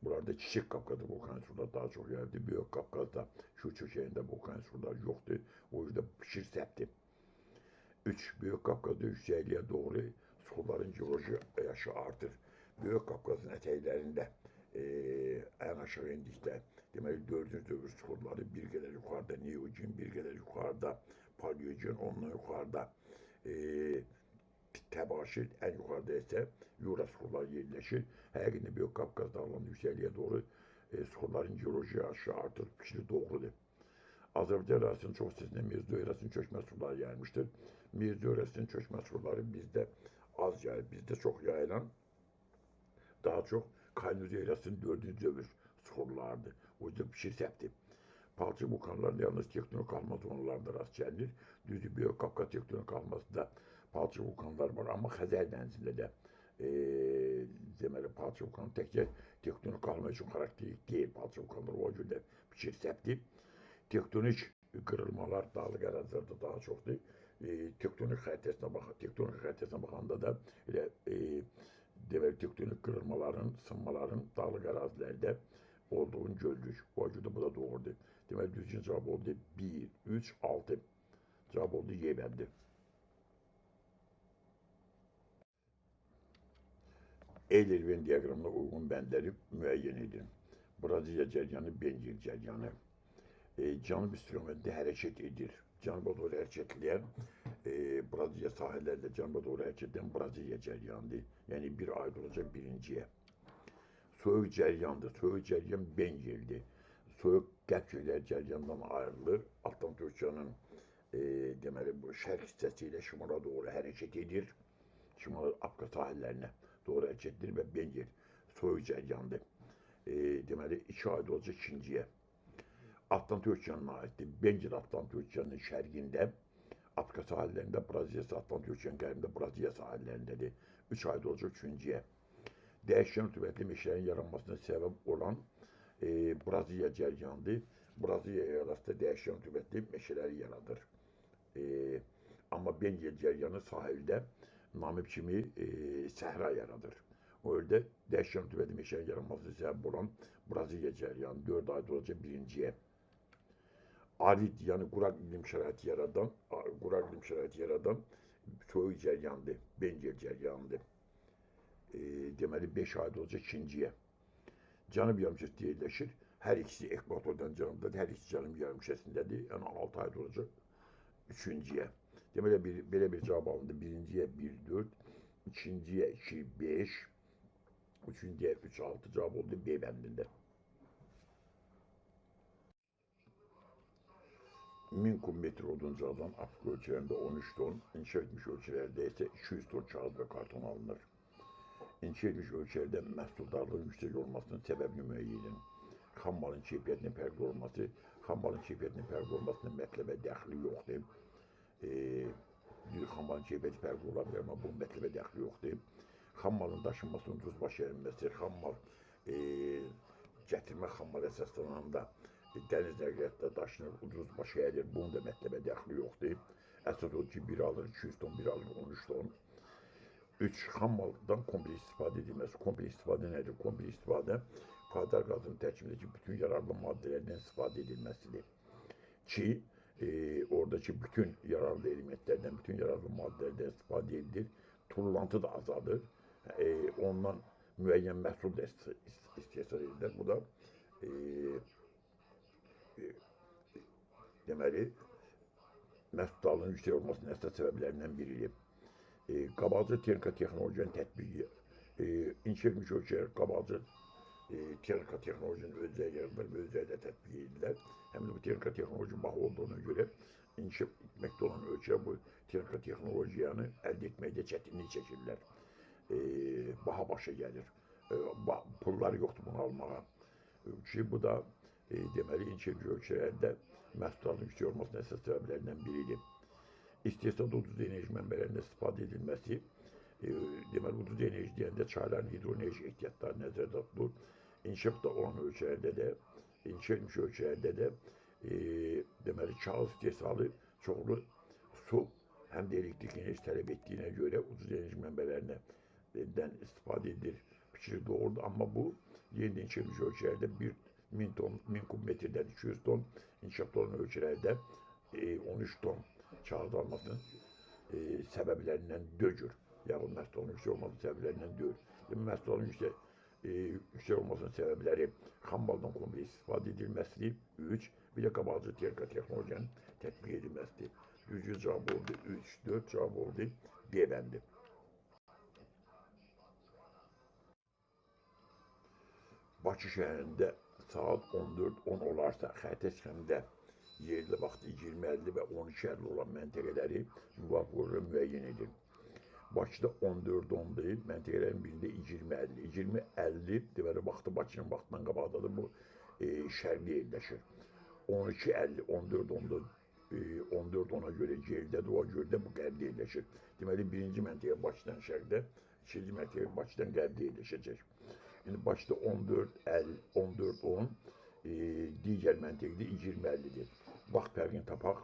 Buralarda Kiçik Qafqazda vulkan sular daha çox yayılır. Böyük Qafqazda şu çökəyində vulkan sular yoxdur. O yüzden fikir səhvdir. 3. Böyük Qafqazda yüksəkliyə doğru suların geoloji yaşı artır. Böyük Qafqazın ətəklərində ən aşağı indikdə deməli 4-cü dövr suxurları bir qədər yuxarıda Neogen, bir qədər yuxarıda Paleogen, ondan yuxarıda Təbaşir, ən yuxarıda isə Yura suxurları yerləşir. Həqiqətən Böyük Qafqaz dağlarının yüksəkliyə doğru suxurların geoloji yaşı artır. Fikri doğrudur. Azərbaycan ərazisinin çox hissəsində Mezdo ərazisinin çökmə suları yayılmışdır. Mezdo ərazisinin çökmə suları bizdə az yayılır. Bizdə çox yayılan daha çox Kaynuzi ərazisinin 4-cü dövr suxurlarıdır. O yüzden fikir səhvdir. Palçıq vulkanlarında yalnız tektonik qalma zonalarında rast gəlinir. Düzdür, Böyük Qafqaz tektonik qalmasında palçıq vulkanlar var, amma Xəzər dənizində də deməli palçıq vulkanı təkcə tektonik qalma üçün xarakterik deyil. Palçıq vulkanlar o görə də fikir səhvdir. Tektonik qırılmalar dağlıq ərazilərdə daha çoxdur. Tektonik xəritəsinə baxanda da elə deməli tektonik qırılmaların, sınmaların dağlıq ərazilərdə olduğunu görürük. O görə bu da doğrudur. Deməli düzgün cavab oldu 1, 3, 6. Cavab oldu Y bəndi. Eyler-Venn diaqramına uyğun bəndləri müəyyən edin. Braziliya cəryanı Bencil cəryanı. Cənub istiqamətində hərəkət edir. Cənuba doğru hərəkətləyən Braziliya sahillərində cənuba doğru hərəkət edən Braziliya cəryanıdır. Yəni bir aid olacaq birinciyə. Soyuq cəryandır. Soyuq cəryan Bencildir. Soyuq qərb küləkləri cəryandan ayrılır. Atlant Okeanın deməli bu şərq hissəsi ilə şimala doğru hərəkət edir. Şimal Afrika sahillərinə doğru hərəkət edir və Bencil soyuq cəryandır. Deməli 2 aid olacaq ikinciyə. Atlantik Okeanı'na aittir. Bengel Atlantik Okeanı'nın şərqində, Afrika sahillərində, Braziliya Atlantik Okeanı qərbində, Braziliya sahillərindədir. 3 ayda olacaq 3-cüyə. Dəyişkən rütubətli meşələrin yaranmasına səbəb olan Braziliya cəryanıdır. Braziliya ərazisində dəyişkən rütubətli meşələri yaradır. Amma Bengel cəryanı sahildə Namib kimi səhra yaradır. O halde dəyişkən rütubətli meşələrin yaranmasına səbəb olan Braziliya cəryanı 4 ayda olacaq 1-ciyə. Arid, yəni quraq iqlim şəraiti yaradan soyuq cəryanıdır, Bengel cəryanıdır. Deməli 5 ayda olacaq 2-ciyə. Cənub yarımkürəsində yerləşir. Hər ikisi ekvatordan cənubdadır, hər ikisi cənub yarımkürəsindədir. Yəni 6 ayda olacaq 3-cüyə. Deməli belə bir cavab alındı. 1-ciyə 1-4, 2-ciyə 2-5, 3-cüyə 3-6 cavab oldu B bəndində. 1000 kubmetr oduncu adam Afrika ölçülərində 13 ton, inkişaf etmiş ölçülərdə isə 200 ton kağıt və karton alınır. İnkişaf etmiş ölçülərdə məhsuldarlığın yüksək olmasının səbəbini müəyyən edin. Xam malın keyfiyyətinin fərqli olması, xam malın keyfiyyətinin fərqli olmasının mətləbə dəxli yoxdur. Xam malın keyfiyyəti fərqli ola bilər, amma bu mətləbə dəxli yoxdur. Xam malın daşınmasının ucuz baş verilməsi, xam mal gətirmə xam mal əsaslananda dəniz nəqliyyatda daşınır, ucuz başa gəlir, bunun da mətləbə dəxli yoxdur. Əsas odur ki, biri alır 200 ton, biri alır 13 ton. 3. Xam maldan kompleks istifadə edilməsi. Kompleks istifadə nədir? Kompleks istifadə faydalı qazının tərkibindəki bütün yararlı maddələrdən istifadə edilməsidir. 2. Oradakı bütün yararlı elementlərdən, bütün yararlı maddələrdən istifadə edilir. Tullantı da azadır. Ondan müəyyən məhsul da istehsal edilir. Bu da deməli, məhsuldarlığın yüksək olmasının əsas səbəblərindən biridir. Qabaqcıl texnika texnologiyanın tətbiqi, inkişaf etmiş ölkələr qabaqcıl texnika texnologiyanın özləri yaradır və özləri də tətbiq edirlər. Həm də bu texnika texnologiya baha olduğuna görə inkişaf etməkdə olan ölkələr bu texnika texnologiyanı əldə etməkdə çətinlik çəkirlər. Baha başa gəlir. Pulları yoxdur bunu almağa. Bu da deməli inkişaf etmiş ölkələrdə məhsuldarlığın yüksək olmasının əsas səbəblərindən biridir. İstehsalda ucuz enerji mənbələrində istifadə edilməsi, deməli ucuz enerji deyəndə çayların hidroenerji ehtiyatları nəzərdə tutulur. İnkişafda olan ölkələrdə də, inkişaf etmiş ölkələrdə də deməli kağız istehsalı çoxlu su, həm də elektrik enerjisi tələb etdiyinə görə ucuz enerji mənbələrindən istifadə edilir fikri doğrudur. Amma bu yeni inkişaf etmiş ölkələrdə 1000 kubmetrdən 200 ton, inkişafda olan ölkələrdə 13 ton kağıt almasının səbəblərindən dögür. Yaxud məhsuldarlığın yüksək olmasının səbəblərindən dögür. Məhsuldarlığın yüksək olmasının səbəbləri xam maldan kompleks istifadə edilməsidir. 3. Bir də qabaqcıl texnika texnologiyanın tətbiq edilməsidir. Düzgün cavab oldu 3, 4 cavab oldu B bəndi. Bakı şəhərində saat 14:10 olarsa, xəritə çıxanda yerli vaxtı 20:50 və 12:50 olan məntəqələri müvafiq olaraq müəyyən edin. Bakıda 14:10-dur, məntəqələrin birində 20:50. 20:50 deməli vaxtı Bakının vaxtından qabaqdadır, bu şərqdə yerləşir. 12:50, 14:10-da 14:10-a görə geridədir, o görə də bu qərbdə yerləşir. Deməli birinci məntəqə Bakıdan şərqdə, ikinci məntəqə Bakıdan qərbdə yerləşəcək. İndi Bakıda 14:50, 14:10, digər məntəqədə 20:50-dir. Vaxt fərqini tapaq.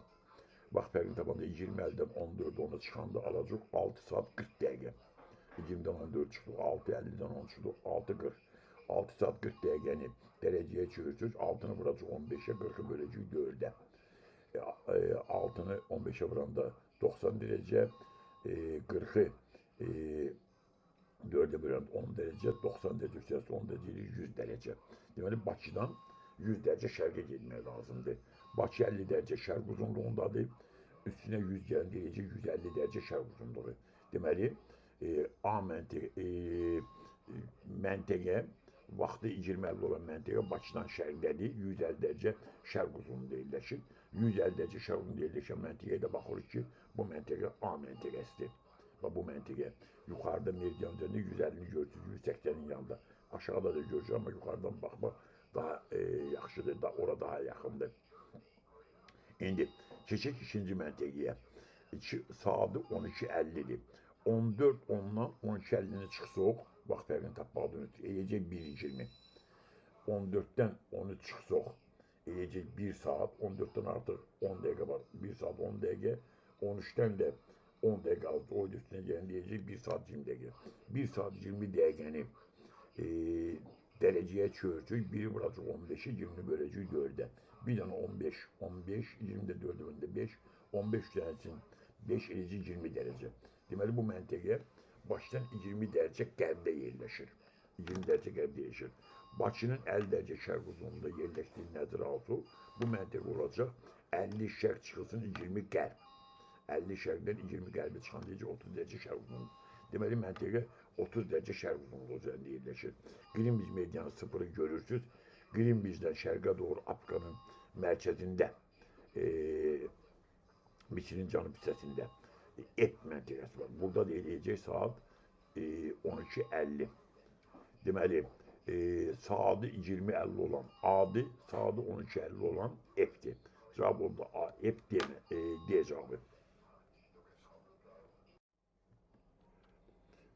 Vaxt fərqini tapanda 20:50-dən 14:10-a çıxanda alacaq 6 saat 40 dəqiqə. 20-dən 14 çıxdıq, 6:50-dən 10 çıxdıq, 6:40. 6 saat 40 dəqiqəni dərəcəyə çevirsək, 6-nı vuracaq 15-ə, 40-ı böləcək 4-ə. 6-nı 15-ə vuranda 90 dərəcə, 40-ı 4-ə böləndə 10 dərəcə, 90 dərəcə üstəsi 10 dərəcə, 100 dərəcə. Deməli, Bakıdan 100 dərəcə şərqə getmək lazımdır. Bakı 50 dərəcə şərq uzunluğundadır, üstünə 100 gələn dərəcə 150 dərəcə şərq uzunluğu. Deməli, A məntəqə, vaxtı 20:50 olan məntəqə Bakıdan şərqdədir, 150 dərəcə şərq uzunluğunda yerləşir. 150 dərəcə şərq uzunluğunda yerləşən məntəqəyə də baxırıq ki, bu məntəqə A məntəqəsidir. Və bu məntəqə yuxarıda meridian üzərində 150-ni görürsünüz, 180-nin yanında. Aşağıda da görürsünüz, amma yuxarıdan baxmaq daha yaxşıdır, da ora daha yaxındır. İndi keçək ikinci məntəqəyə. Saatı 12:50-dir. 14 ondan 12:50-ni çıxsaq, vaxt fərqini tapmalıyıq. Eləcək 1:20. 14-dən 13 çıxsaq, eləcək 1 saat, 14-dən artıq 10 dəqiqə var. 1 saat 10 dəqiqə, 13-dən də 10 dəqiqə az. O üstünə gələn deyəcək 1 saat 20 dəqiqə. 1 saat 20 dəqiqəni dərəcəyə çevirəcək. Biri vuracaq 15-i, 20-ni böləcək 4-ə. Bir dənə 15, 15, 20 də 4-ə bölündə 5, 15 dənəsin 5 eləcək 20 dərəcə. Deməli, bu məntəqə Bakıdan 20 dərəcə qərbdə yerləşir. 20 dərəcə qərbdə yerləşir. Bakının 50 dərəcə şərq uzunluğunda yerləşdiyi nəzərə alsaq, bu məntəqə olacaq 50 şərq çıxılsın 20 qərb. 50 şərqdən 20 qərbə çıxan deyəcək 30 dərəcə şərq uzunluğu. Deməli, məntəqə 30 dərəcə şərq uzunluğu üzərində yerləşir. Qrinviç meridianı sıfırı görürsünüz. Qrinviçdən şərqə doğru Afrikanın mərkəzində, Misrin cənub hissəsində Ep məntəqəsi var. Burada da eləyəcək saat 12:50. Deməli, saatı 20:50 olan A'dır, saatı 12:50 olan F'dir. Cavab oldu A, F D cavabı.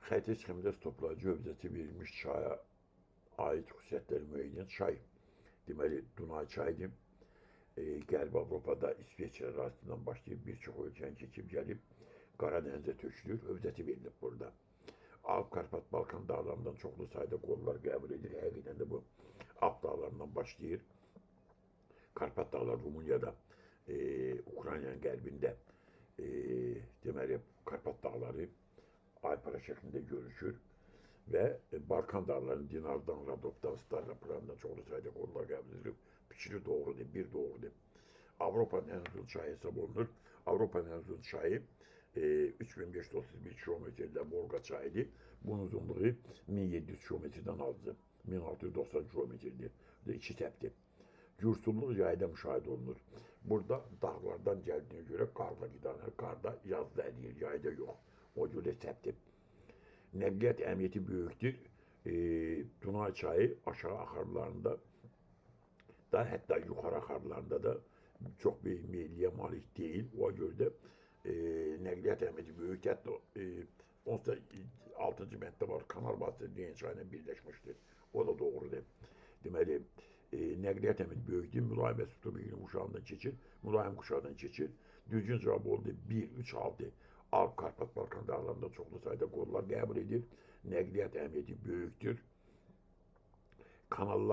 Xəritə sxemində toplayıcı hövzəsi verilmiş çaya aid xüsusiyyətləri müəyyən çay. Deməli, Dunay çayıdır. Qərbi Avropada İsveçrə arasından başlayıb bir çox ölkəni keçib gəlib Qara dənizə tökülür, hövzəsi verilib burada. Alp, Karpat, Balkan dağlarından çoxlu sayda qollar qəbul edir. Həqiqətən də bu Alp dağlarından başlayır. Karpat dağları Rumuniyada, Ukraynanın qərbində, deməli, Karpat dağları Aypara şəklində görüşür və Balkan dağlarının Dinardan, Rodopdan, Starapırandan çoxlu sayda qollar qəbul edilir. Fikri doğrudur, bir doğrudur. Avropanın ən uzun çayı hesab olunur. Avropanın ən uzun çayı 3531 kilometrdə Volqa çayıdır. Bunun uzunluğu 1700 kilometrdən azdır. 1690 kilometrdir. Bu da iki səpdir. Gürsulluq yayda müşahidə olunur. Burada dağlardan gəldiyinə görə qarla qidanır. Qarda yazda eləyir, yayda yox. O görə səpdir. Nəqliyyat əhəmiyyəti böyükdür. Dunay çayı aşağı axarlarında da, hətta yuxarı axarlarında da çox böyük meyilliyə malik deyil. O görə də nəqliyyat əhəmiyyəti böyük. Hətta 6-cı məddədə var, Kanal vasitəsilə Ren çayı ilə birləşmişdir. O da doğrudur. Deməli, nəqliyyat əhəmiyyəti böyükdür. Mülayim və subtropik quşağından keçir, mülayim quşağından keçir. Düzgün cavab oldu 1, 3, 6. Alp, Karpat, Balkan dağlarında çoxlu sayda qollar qəbul edir. Nəqliyyat əhəmiyyəti böyükdür. Kanal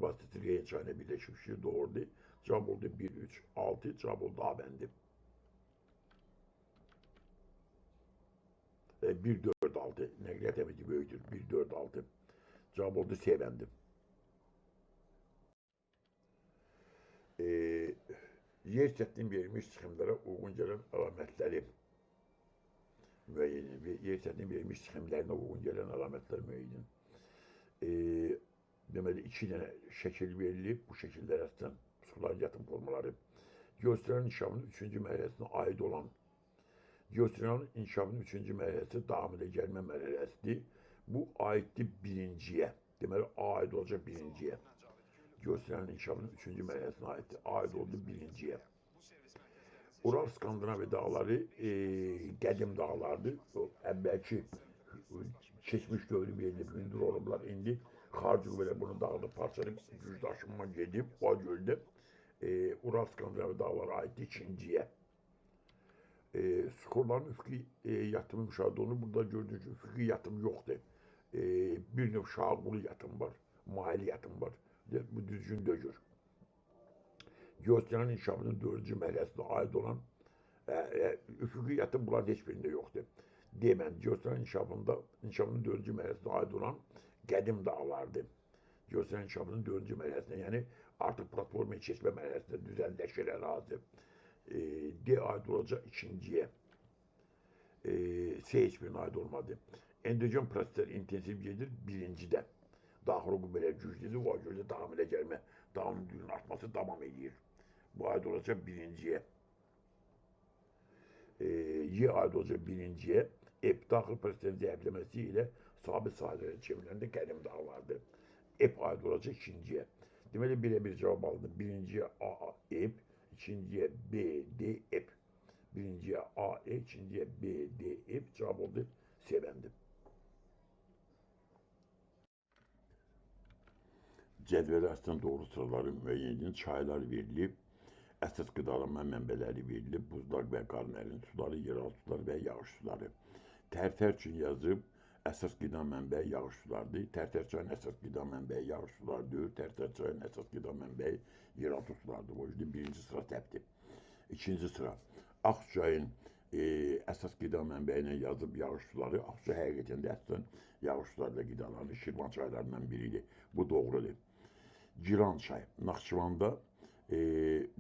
vasitəsilə Ren çayı ilə birləşmişdir. Doğrudur. Cavab oldu 1, 3, 6. Cavab oldu A bəndi. 1, 4, 6. Nəqliyyat əhəmiyyəti böyükdür. 1, 4, 6. Cavab oldu C bəndi. Yer səthinin verilmiş sxemlərə uyğun gələn əlamətləri müəyyən edin. Yer səthinin verilmiş sxemlərinə uyğun gələn əlamətlər müəyyən edin. Deməli, 2 dənə şəkil verilib. Bu şəkillər əsasən sular yatım formaları. Geostriyanın inkişafının 3-cü mərhələsinə aid olan Geostriyanın inkişafının 3-cü mərhələsi davamilə gəlmə mərhələsidir. Bu aiddir birinciyə. Deməli, A aid olacaq birinciyə. Geostriyanın inkişafının 3-cü mərhələsinə aiddir. Aid oldu birinciyə. Ural Skandinaviya dağları qədim dağlardır. Əvvəlki keçmiş dövrü verilib, hündür olublar. İndi Xarcıq belə bunu dağılıb, parçalayıb, güc daşınma gedib. O göldə Ural Skandinaviya dağları aiddir ikinciyə. Suxurların üfüqi yatımı müşahidə olunur. Burada gördüyünüz üfüqi yatım yoxdur. Bir növ şaquli yatım var, maili yatım var. Bu düzgün deyil. Geostriyanın inkişafının 4-cü mərhələsinə aid olan üfüqi yatım bunların heç birində yoxdur. Demən, Geostriyanın inkişafının 4-cü mərhələsinə aid olan qədim dağlardır. Geostriyanın inkişafının 4-cü mərhələsinə, yəni artıq platformaya keçmə mərhələsində düzənləşir ərazi. D aid olacaq ikinciyə. C heç birine aid olmadı. Endogen prosesler intensiv gedir birincidə. Daxili qüvvələr güclüdür, o görə davamilə gəlmə, davamlılığın artması davam edir. Bu aid olacaq birinciyə. Y aid olacaq birinciyə. Daxil proseslərin zəifləməsi ilə sabit sahələrə çevriləndə qədim dağlardır. F aid olacaq ikinciyə. Deməli, birebir cevap aldım. Birinciye A, ep, ikinciye B, D, ep. Birinciye A, E, ikinciye B, D, ep. Cevap oldu. Sevendim. Cədvələ əsasən doğru sıraları müəyyən edin. Çaylar verilib. Əsas qidalanma mənbələri verilib. Buzlar və qarın suları, yeraltı suları və yağış suları. Tərtər üçün yazıb. Əsas qida mənbəyi yağış sulardır. Tərtər çayın əsas qida mənbəyi yağış sulardır. Tərtər çayın əsas qida mənbəyi yeraltı sulardır. O yüzden birinci sıra təpdir. İkinci sıra Akçayın əsas qida mənbəyinə yazıb yağış suları. Akçay həqiqətən də əsasən yağış sularla qidalanır. Şirvan çaylarından biridir. Bu doğrudur. Giran çay Naxçıvanda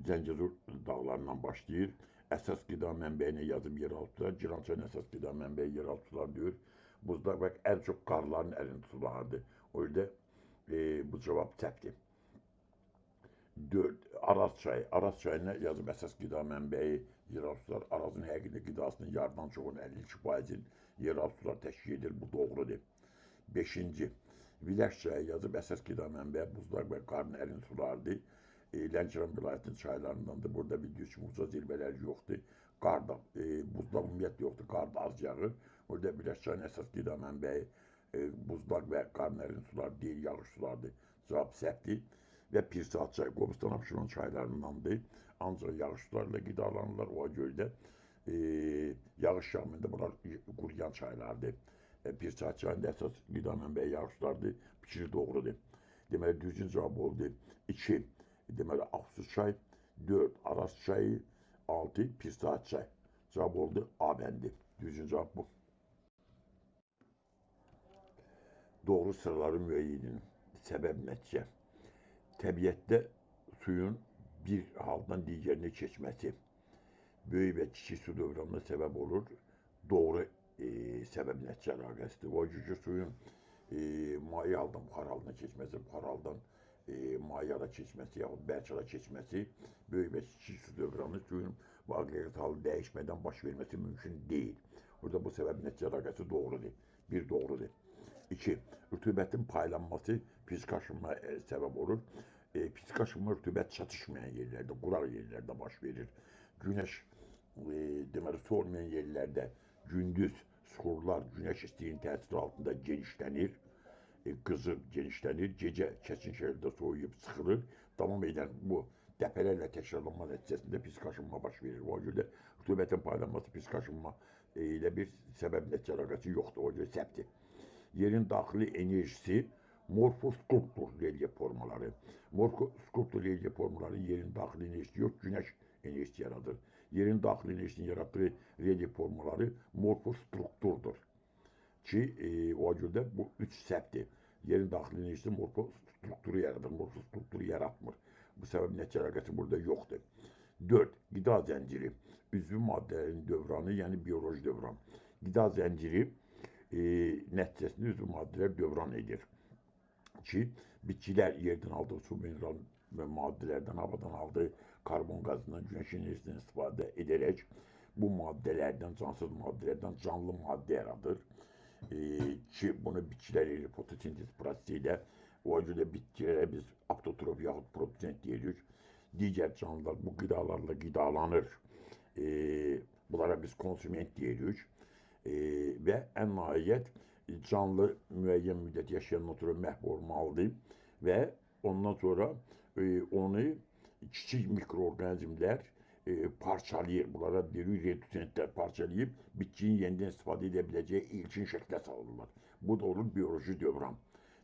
Zəngəzur dağlarından başlayır. Əsas qida mənbəyinə yazıb yeraltı sular. Giran çayın əsas qida mənbəyi yeraltı sular diyor. Buzlar bak en çok karların elinde sulardı. O yüzden bu cevap təpdir. 4. Araz çayı. Araz çayına yazıb əsas qida mənbəyi yeraltı sular. Arazın həqiqi qidasının yarıdan çoxunu 52%-in yeraltı sular təşkil edir. Bu doğrudur. 5. Viləş çayı yazıb əsas qida mənbəyi buzlar və qarın ərin sulardır. Lənkəran vilayətinin çaylarındandır. Burada bildiğiniz kimi uca zirvələr yoxdur. Qarda, buzda ümumiyyətlə yoxdur. Qarda az yağır. Orada Viləş çayının əsas qida mənbəyi buzlar və qarın ərin sular deyil, yağış sulardır. Cavab səhvdir. Və Pirsaat çayı Qobustan Abşeron çaylarındandır. Ancaq yağış sularla qidalanırlar. O görə də yağış yağmında bunlar quruyan çaylardır. Pirsaat çayında əsas qida mənbəyi yağış sulardır. Fikri doğrudur. Deməli, düzgün cavab oldu. 2. Deməli, Ağsu çay. 4. Araz çayı. 6. Pirsaat çay. Cavab oldu A bəndi. Düzgün cavab bu. Doğru sıraları müəyyən edin. Səbəb nəticə. Təbiətdə suyun bir haldan digərinə keçməsi böyük və kiçik su dövranına səbəb olur. Doğru səbəb nəticə əlaqəsidir. O cür ki, suyun maye haldan buxar halına keçməsi, buxar haldan maye hala keçməsi yaxud bərk hala keçməsi böyük və kiçik su dövranı suyun bu aqreqat halı dəyişmədən baş verməsi mümkün deyil. Burada bu səbəb nəticə əlaqəsi doğrudur. Bir doğrudur. 2. Rütubətin paylanması fizik aşınma səbəb olur. Fizik aşınma rütubət çatışmayan yerlərdə, quraq yerlərdə baş verir. Günəş deməli su olmayan yerlərdə gündüz suxurlar günəş istiyinin təsiri altında genişlənir, qızır, genişlənir. Gecə kəsin şəkildə soyuyub sıxılır. Davam edən bu dəfələrlə təkrarlanma nəticəsində fizik aşınma baş verir. O görə rütubətin paylanması fizik aşınma ilə bir səbəb nəticə əlaqəsi yoxdur. O görə səhvdir. Yerin daxili enerjisi morfostruktur relyef formaları. Morfostruktur relyef formaları yerin daxili enerjisi yox, günəş enerjisi yaradır. Yerin daxili enerjisini yaratdığı relyef formaları morfostrukturdur. Ki, o görə də bu 3 səhvdir. Yerin daxili enerjisi morfostrukturu yaradır, morfostrukturu yaratmır. Bu səbəb nəticə əlaqəsi burada yoxdur. 4. Qida zənciri. Üzvü maddələrin dövranı, yəni bioloji dövran. Qida zənciri nəticəsində üzvü maddələr dövran edir. Ki, bitkilər yerdən aldığı su, mineral və maddələrdən, havadan aldığı karbon qazından, günəş enerjisindən istifadə edərək bu maddələrdən, cansız maddələrdən canlı maddə yaradır. Ki, bunu bitkilər edir fotosintez prosesi ilə. O görə bitkilərə biz aptotrof yaxud protozent deyirik. Digər canlılar bu qidalarla qidalanır. Bunlara biz konsument deyirik. Və ən nəhayət canlı müəyyən müddət yaşayandan sonra məhv olmalıdır və ondan sonra onu kiçik mikroorqanizmlər parçalayır. Bunlara deyirik redusentlər parçalayıb bitkinin yenidən istifadə edə biləcəyi ilkin şəklə salırlar. Bu da olur bioloji dövran.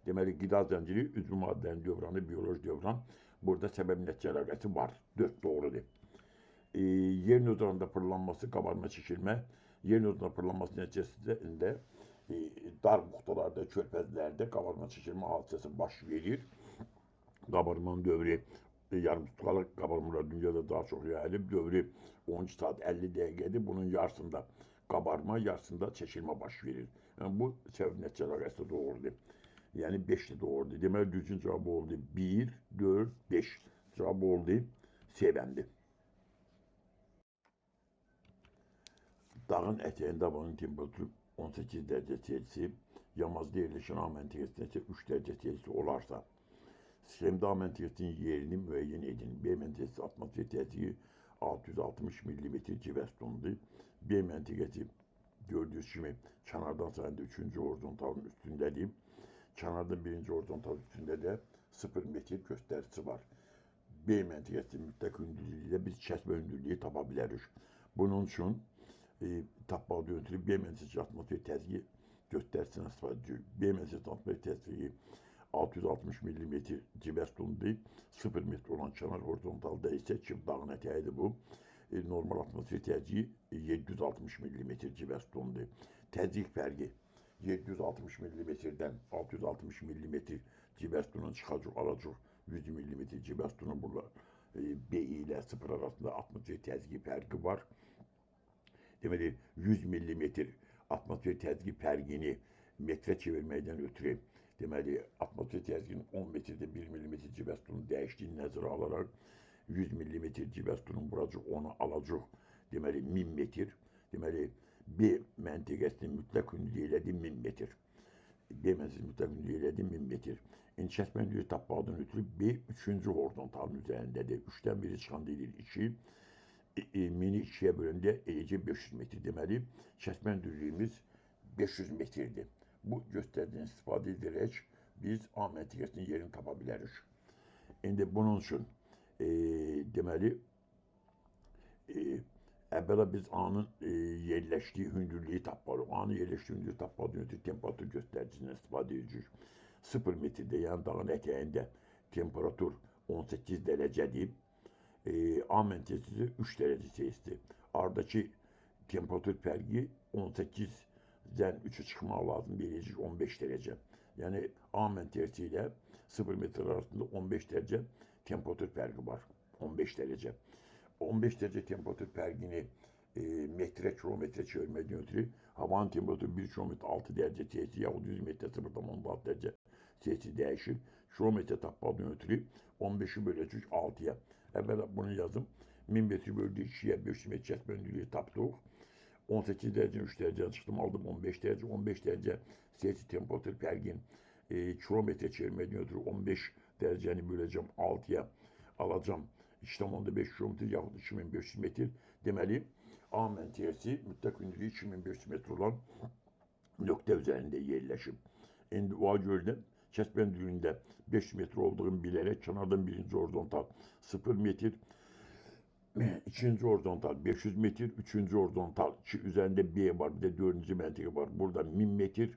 Deməli, qida zənciri, üzvü maddələrin dövranı, bioloji dövran. Burada səbəb nəticə əlaqəsi var. 4 doğrudur. Yerin üzərində fırlanması, qabarma, çəkilmə. Yerin üzərində fırlanması nəticəsində dar buxtalarda, körpəzlərdə qabarma, çəkilmə hadisəsi baş verir. Qabarmanın dövrü yarımsutkalı qabarmalar dünyada daha çox yayılıb. Dövrü 12 saat 50 dəqiqədir. Bunun yarısında qabarma, yarısında çəkilmə baş verir. Yəni, bu səbəb nəticə əlaqəsi doğrudur. Yəni 5 də doğrudur. Deməli, düzgün cavab oldu 1, 4, 5. Cavab oldu C bəndi. Dağın ətəyində havanın temperaturu 18 dərəcə Selsi, yamazda yerləşən A məntəqəsində isə 3 dərəcə Selsi olarsa, Semda menteşesinin yerini müəyyən edin. B menteşesi atmosfer təzyiqi 660 mm civəstondur. B menteşesi gördüğünüz kimi kənardan sayında 3-cü horizontalın üstündədir. Kənardan 1-ci horizontal üstündə də 0 metr göstəricisi var. B menteşesi mütləq hündürlüyü ilə biz kəsmə hündürlüyü tapa bilərik. Bunun üçün tapmadan ötürü B menteşesi atmosfer təzyiqi göstəricisini istifadə edirik. B menteşesi atmosfer təzyiqi 660 mm civəstondur. 0 metr olan kənar horizontalda isə ki, dağın ətəyidir bu. Normal atmosfer təzyiqi 760 mm civəstondur. Təzyiq fərqi 760 mm-dən 660 mm civəstona çıxacaq, alacaq 100 mm civəstonu burada B ilə 0 arasında atmosfer təzyiqi fərqi var. Deməli 100 mm atmosfer təzyiqi fərqini metrə çevirməkdən ötürü deməli atmosfer təzyiqinin 10 metrdə 1 mm civəstonun dəyişdiyini nəzərə alaraq 100 mm civəstonun vuracaq, onu alacaq. Deməli 1000 metr. Deməli B məntəqəsinin mütləq hündürlüyü elədi 1000 metr. B məntəqəsinin mütləq hündürlüyü elədi 1000 metr. İndi kəsmə hündürlüyü tapmadan ötürü B 3-cü horizontalın üzərindədir. 3-dən biri çıxanda edir 2. 1000-i 2-yə böləndə eləcə 500 metr. Deməli kəsmə hündürlüyümüz 500 metrdir. Bu göstəricini istifadə edərək biz A məntəqəsinin yerini tapa bilərik. İndi bunun üçün deməli əvvəla biz A-nın yerləşdiyi hündürlüyü tapmalıyıq. A-nın yerləşdiyi hündürlüyü tapmadan ötürü temperatur göstəricisindən istifadə edirik. 0 metrdə, yəni dağın ətəyində temperatur 18 dərəcədir. A məntəqəsi 3 dərəcə Selsidir. Aradakı temperatur fərqi 18-dən 3-ü çıxmaq lazım eləyəcək 15 dərəcə. Yəni A məntəqəsi ilə 0 metr arasında 15 dərəcə temperatur fərqi var. 15 dərəcə. 15 dərəcə temperatur fərqini metrə, kilometrə çevirməkdən ötürü havanın temperaturu 1 kilometr 6 dərəcə Selsi yaxud 100 metrə 0,6 dərəcə Selsi dəyişir. Kilometrə tapmadan ötürü 15-i böləcək 6-ya. Əvvəla bunu yazım. 1000 metri böldü 2-yə 500 metr kəsmə hündürlüyü tapdıq. 18 dərəcə 3 dərəcədən çıxdım, aldım 15 dərəcə. 15 dərəcə Selsi temperatur fərqin kilometrə çevirməkdən ötürü 15 dərəcəni böləcəm 6-ya alacam. 2,5 kilometr yaxud 2500 metr. Deməli, A məntəqəsi mütləq hündürlüyü 2500 metr olan nöqtə üzərində yerləşib. İndi o görə də kəsmə hündürlüyündə 500 metr olduğunu bilərək kənardan 1-ci horizontal 0 metr, 2-ci horizontal 500 metr, 3-cü horizontal ki, üzərində B var, bir də 4-cü məntəqə var. Burada 1000 metr,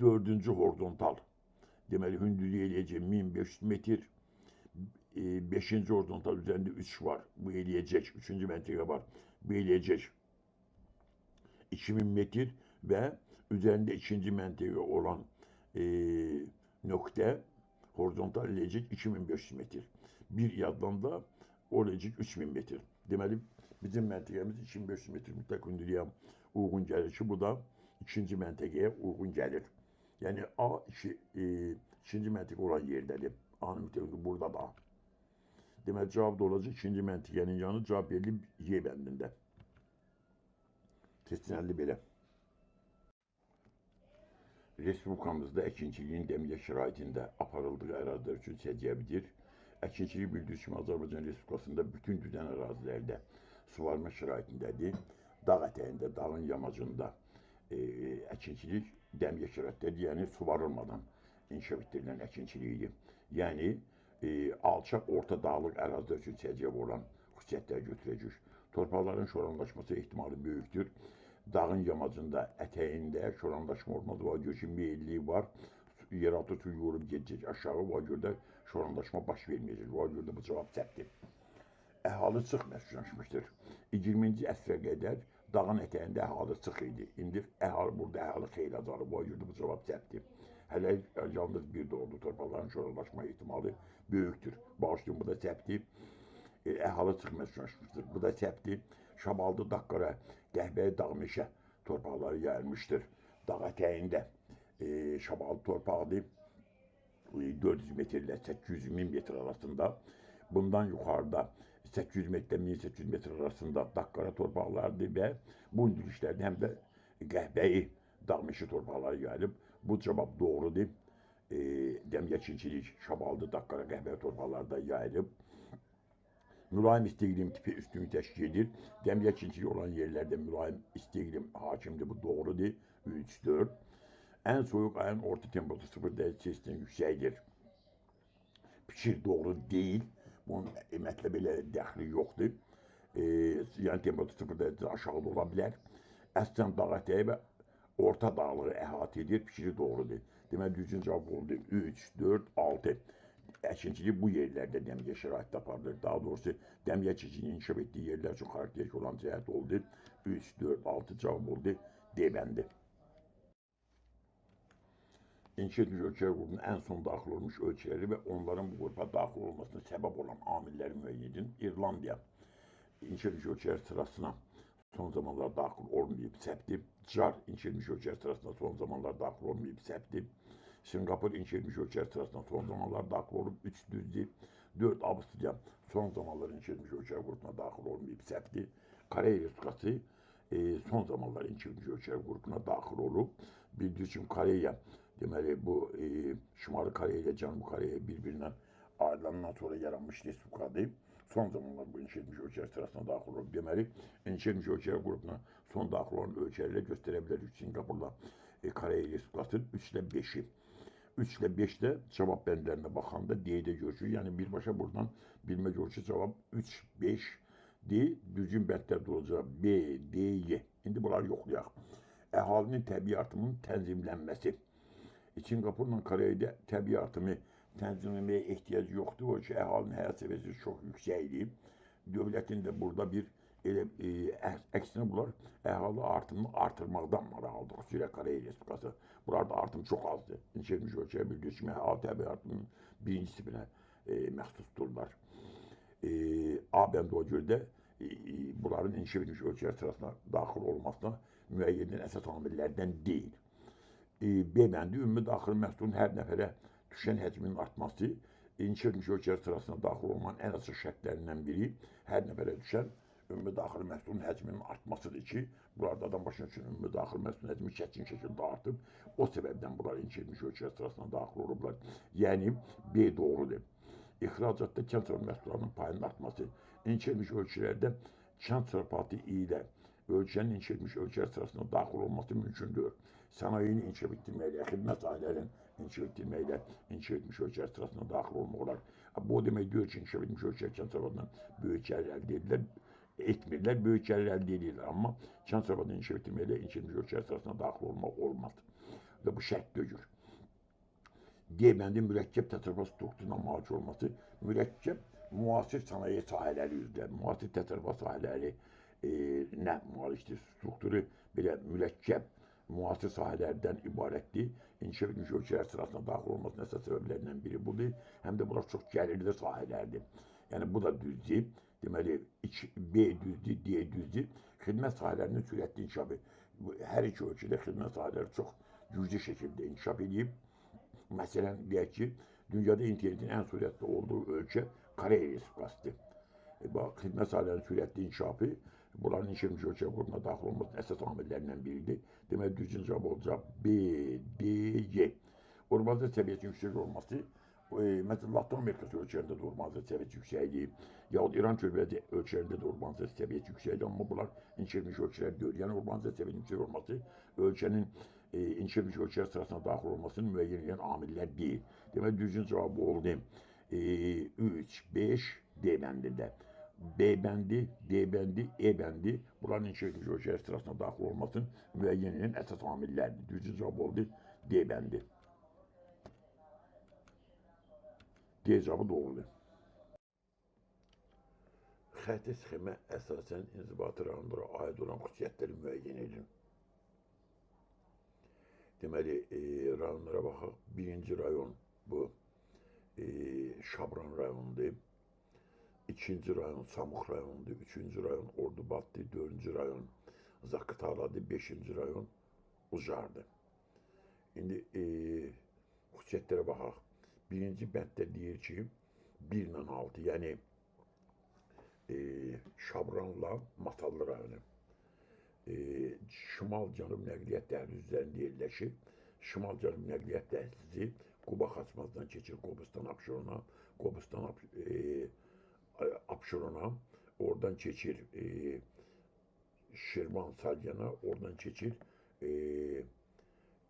4-cü horizontal deməli hündürlüyü eləyəcək 1500 metr, 5-ci horizontal üzərində 3 var. Bu eləyəcək, 3-cü məntəqə var. Bu eləyəcək 2000 metr və üzərində 2-ci məntəqə olan nöqtə horizontal eləyəcək 2500 metr. Bir yandan da olacaq 3000 metr. Deməli, bizim məntəqəmiz 2500 metr mütləq hündürlüyə uyğun gəlir ki, bu da ikinci məntəqəyə uyğun gəlir. Yəni A ikinci məntəqə olan yerdədir. A-nın mütləq burada da. Deməli, cavab da olacaq ikinci məntəqənin yanı cavab verilib Y bəndində. Seçilənli belə. Respublikamızda əkinçiliyin dəmiyə şəraitində aparıldığı ərazilər üçün səciyyəvidir. Əkinçilik bildiyi kimi Azərbaycan Respublikasında bütün düzən ərazilərdə suvarma şəraitindədir. Dağ ətəyində, dağın yamacında əkinçilik dəmiyə şəraitdədir, yəni suvarılmadan inkişaf etdirilən əkinçilikdir. Yəni, alçaq, orta dağlıq ərazilər üçün səciyyəvi olan xüsusiyyətlər götürəcək. Torpaqların şoranlaşması ehtimalı böyükdür. Dağın yamacında, ətəyində şoranlaşma olmaz, o görə ki, meyilliyi var. Yeraltı su yorub gedəcək aşağı, o görə də şoranlaşma baş verməyəcək. O görə də bu cavab səhvdir. Əhali sıx məskunlaşmışdır. 20-ci əsrə qədər dağın ətəyində əhali sıx idi. İndi burada əhali xeyli azalıb, o görə də bu cavab səhvdir. Hələ yalnız bir doğrudur, torpaqların şoranlaşma ehtimalı böyükdür. Bağışlayın, bu da səhvdir. Əhali sıx məskunlaşmışdır. Bu da səhvdir. Şabaldı, Daqqara, Qəhbəyi dağ meşə torpaqları yayılmışdır. Dağ ətəyində şabaldı torpaqdır. 400 metr ilə 800 min metr arasında. Bundan yuxarıda 800 metrlə 1800 metr arasında Daqqara torpaqlardır və bu hündürlüklərdə həm də Qəhbəyi dağ meşə torpaqları yayılıb. Bu cavab doğrudur. Dəmyaçiçilik, Şabaldı, Daqqara, qəhvə torbalarda yayılıb. Mülayim isti iqlim tipi üstünlük təşkil edir. Dəmyaçiçilik olan yerlərdə mülayim isti iqlim hakimdir. Bu doğrudur. 3, 4. En soğuk ayın orta temperatürü 0 derece Celsius'tan yüksektir. Fikir doğru değil. Bunun ümumiyyətlə belə dəxli yoxdur. Yəni temperatur 0 dərəcədən aşağı da ola bilər. Əsasən dağ ətəyi və orta dağlığı əhatə edir. Fikri doğrudur. Deməli düzgün cavab oldu 3, 4, 6. Əkinçilik bu yerlərdə dəmyə şəraitdə aparılır. Daha doğrusu dəmyə əkinçiliyinin inkişaf etdiyi yerlər çox xarakterik olan cəhət oldu. 3, 4, 6 cavab oldu. D bəndi. İnkişaf etmiş ölkələr qrupuna en son daxil olmuş ölkələri və onların bu qrupa daxil olmasına səbəb olan amilləri müəyyən edin. İrlandiya inkişaf etmiş ölkələr sırasına son zamanlarda daxil olmayıb səbti. Car inkişaf etmiş ölkələr sırasına son zamanlarda daxil olmayıb səbti. Singapur inkişaf etmiş ölkələr sırasına son zamanlarda daxil olub 3 düzdür. 4 Avstriya son zamanlar inkişaf etmiş ölkələr qrupuna daxil olmayıb səbti. Koreya Respublikası son zamanlar inkişaf etmiş ölkələr qrupuna daxil olub. Bildiğiniz kimi Koreya deməli bu Şimali Koreya ile Cənubi Koreya bir-birindən ayrılandan sonra yaranmış respublikadır. Son zamanlar bu inkişaf etmiş ölkələr sırasına daxil olub. Deməli inkişaf etmiş ölkələr qrupuna son daxil olan ölkələrlə göstərə bilərik. Singapurla Koreya Respublikasının 3 ilə 5'i. 3 ilə 5'də cavab bəndlərinə baxanda D-də görüşür. Yəni birbaşa buradan bilmə görüşü cavab 3, 5 D. Düzgün bəndlər olacaq B, D, Y. İndi bunları yoxlayaq. Əhalinin təbii artımının tənzimlənməsi. Singapurla Kore'de təbii artımı tənzimləməyə ehtiyac yoxdur. O ki, əhalinin həyat səviyyəsi çox yüksəkdir. Dövlətin də burada bir əksinə bunlar əhali artımını artırmaqdan maraqlıdır. Xüsusilə Koreya Respublikası. Burada artım çox azdır. İnkişaf etmiş ölkəyə bildiğiniz kimi əhali təbii artımının birinci tipinə məxsusdurlar. A bəndi o görə də bunların inkişaf etmiş ölkələr sırasına daxil olmasına müəyyən edən əsas amillərdən deyil. B bəndi ümumi daxili məhsulun hər nəfərə düşən həcminin artması inkişaf etmiş ölkələr sırasına daxil olmanın ən əsas şərtlərindən biri hər nəfərə düşən ümumi daxili məhsulun həcminin artmasıdır ki, burada adam başına üçün ümumi daxili məhsulun həcmi çətin şəkildə artıb. O səbəbdən bunlar inkişaf etmiş ölkələr sırasına daxil olublar. Yəni B doğrudur. İxracatda kənd təsərrüfatı məhsullarının payının artması inkişaf etmiş ölkələrdə kənd təsərrüfatı ilə ölkənin inkişaf etmiş ölkələr sırasına daxil olması mümkündür. Sənayeni inkişaf etdirməklə, xidmət sahələrini inkişaf etdirməklə inkişaf etmiş ölkələr sırasına daxil olmaq olar. Bu o demək deyil ki, inkişaf etmiş ölkələr kənd təsərrüfatından böyük gəlir əldə edirlər, etmirlər, böyük gəlir əldə edirlər. Amma kənd təsərrüfatını inkişaf etdirməklə inkişaf etmiş ölkələr sırasına daxil olmaq olmaz. Və bu şərt deyil. D bəndi mürəkkəb təsərrüfat strukturuna malik olması, mürəkkəb müasir sənaye sahələri üzrə, müasir təsərrüfat sahələri nə malikdir? Strukturu belə mürəkkəb müasir sahələrdən ibarətdir. İnkişaf etmiş ölkələr sırasına daxil olmasının əsas səbəblərindən biri budur. Həm də bunlar çox gəlirli sahələrdir. Yəni bu da düzdür. Deməli B düzdür, D düzdür. Xidmət sahələrinin sürətli inkişafı. Hər iki ölkədə xidmət sahələri çox güclü şəkildə inkişaf edib. Məsələn, deyək ki, dünyada internetin ən sürətli olduğu ölkə Koreya Respublikasıdır. Bax, xidmət sahələrinin sürətli inkişafı bunların inkişaf etmiş ölkə qrupuna daxil olmasının əsas amillərindən biridir. Deməli, düzgün cavab olacaq B, D, Y. Urbanizasiya səviyyəsinin yüksək olması, məsələn, Latin Amerikası ölkələrində də urbanizasiya səviyyəsi yüksəkdir. Yahut İran körfəzi ölkələrində də urbanizasiya səviyyəsi yüksəkdir, amma bunlar inkişaf etmiş ölkələr deyil. Yəni, urbanizasiya səviyyəsinin yüksək olması ölkənin inkişaf etmiş ölkələr sırasına daxil olmasını müəyyən edən amillər deyil. Deməli, düzgün cavab oldu 3, 5, D bəndində. B bəndi, D bəndi, E bəndi bunların inkişaf etmiş ölkələr sırasına daxil olmasının müəyyən edən əsas amillərdir. Düzgün cavab oldu D bəndi. D cavabı doğrudur. Xətti sxemə əsasən inzibati rayonlara aid olan xüsusiyyətləri müəyyən edin. Deməli, rayonlara baxaq. Birinci rayon bu Şabran rayonudur. İkinci rayon Samux rayonudur. Üçüncü rayon Ordubaddır. Dördüncü rayon Zaqataladır. Beşinci rayon Ucardır. İndi xüsusiyyətlərə baxaq. Birinci bənddə deyir ki, 1 ilə 6, yəni Şabranla Masallı rayonu. Şimal-Cənub nəqliyyat dəhlizi üzərində yerləşir. Şimal-Cənub nəqliyyat dəhlizi Quba Xaçmazdan keçir Qobustan Abşerona, Qobustan Abşerona, oradan keçir Şirvan Salyana, oradan keçir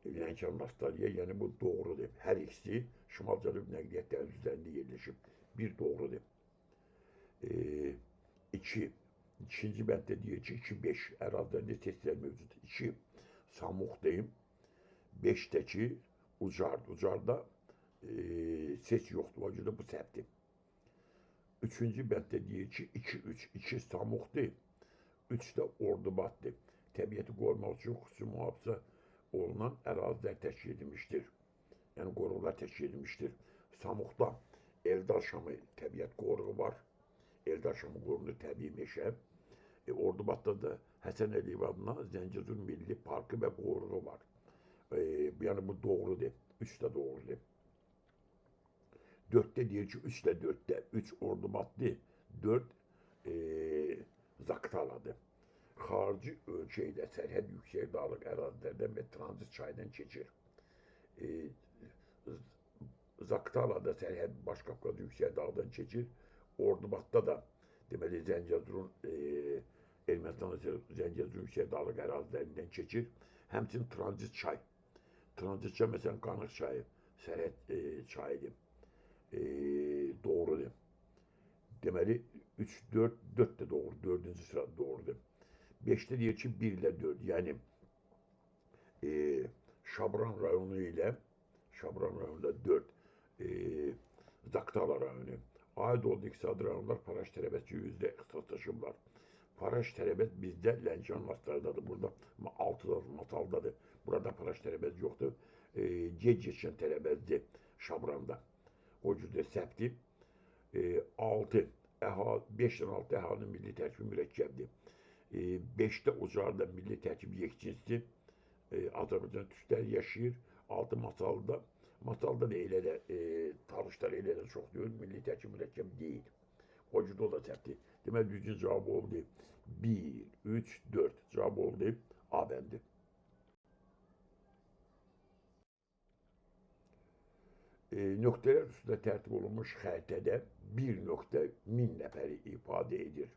Lənkəran Astariya, yəni bu doğrudur. Hər ikisi Şimal-Cənub nəqliyyat dəhlizlərində yerləşib. Bir doğrudur. İkinci bənddə deyir ki, 2-5 ərazilərində testlər mövcud. 2 Samux-deyim, 5-dəki Ucardır. Ucarda ses yoxdur, o görə bu səhvdir. Üçüncü bənddə deyir ki, 2-3, 2 Samux-dir, 3 də Ordubaddır. Təbiəti qorumaq üçün xüsusi mühafizə olunan ərazilər təşkil edilmişdir. Yəni qoruqlar təşkil edilmişdir. Samuqda Eldar Şamı təbiət qoruğu var. Eldar Şamı qoruğu təbii meşə. Ordubadda da Həsən Əliyev adına Zəngəzur Milli Parkı və qoruğu var. Yəni bu doğrudur. 3 də doğrudur. 4'te deyir ki, 3 də 4'te. 3 Ordubaddır, 4 Zaqataladır. Xarici ölkə ilə sərhəd yüksək dağlıq ərazilərdən və tranzit çaydan keçir. Zaqatalada sərhəd Başqafqaz yüksək dağdan keçir. Ordubadda da deməli Zəngəzurun Ermənistanın Zəngəzur yüksək dağlıq ərazilərindən keçir. Həmçinin tranzit çay. Tranzit çay məsələn Qanıq çayı, sərhəd çayıdır. Doğrudur. Deməli 3, 4, 4 də doğru, 4-cü sırada doğrudur. 5'te deyir ki 1 ilə 4, yəni Şabran rayonu ilə Şabran rayonunda 4, Zaqatala rayonu. Aid olduğu iqtisadi rayonlar Faraş Tərəbət yüzdə ixtisaslaşıblar. Faraş Tərəbət bizdə Lənkəran Astaridadır, burada Masaldadır. Burada Faraş Tərəbət yoxdur. Gec geçən Tərəbətdir Şabranda. O cürdə səhvdir. 6, 5'den 6 əhalinin milli tərkibi mürəkkəbdir. 5'te Ucarda milli tərkib yekcinsi Azərbaycan türkləri yaşayır. 6 Masalda. Masalda da elə də tarixlər elə də çox deyil, milli tərkib mürəkkəb deyil. O cürdə o da səhvdir. Deməli düzgün cavab oldu 1, 3, 4. Cavab oldu A bəndi. Nöqtələr üstündə tərtib olunmuş xəritədə bir nöqtə 1000 nəfəri ifadə edir.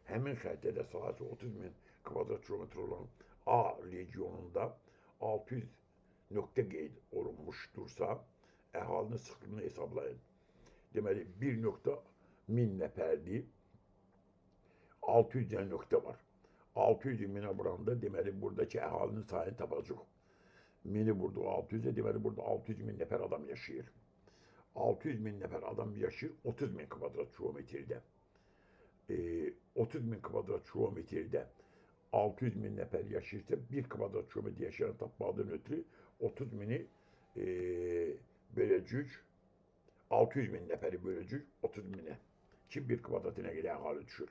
Həmin xəritədə sahəsi 30.000 kvadrat kilometr olan A regionunda 600 nöqtə qeyd olunmuşdursa, əhalinin sıxlığını hesablayın. Deməli, bir nöqtə 1000 nəfərdir, 600 dənə nöqtə var. 600 minə vuranda, deməli, buradakı əhalinin sayını tapacaq. Mini burada 600'e, deməli, burada 600 min nəfər adam yaşayır. 600 min nəfər adam yaşayır 30 min kvadrat kilometrdə. 30 min kvadrat kilometrdə 600 min nəfər yaşayırsa, 1 kvadrat kilometr yaşayan tapmaqdan ötürü 30 mini böləcük, 600 min nəfəri böləcük 30 minə ki, 1 kvadratına görə əhali düşür.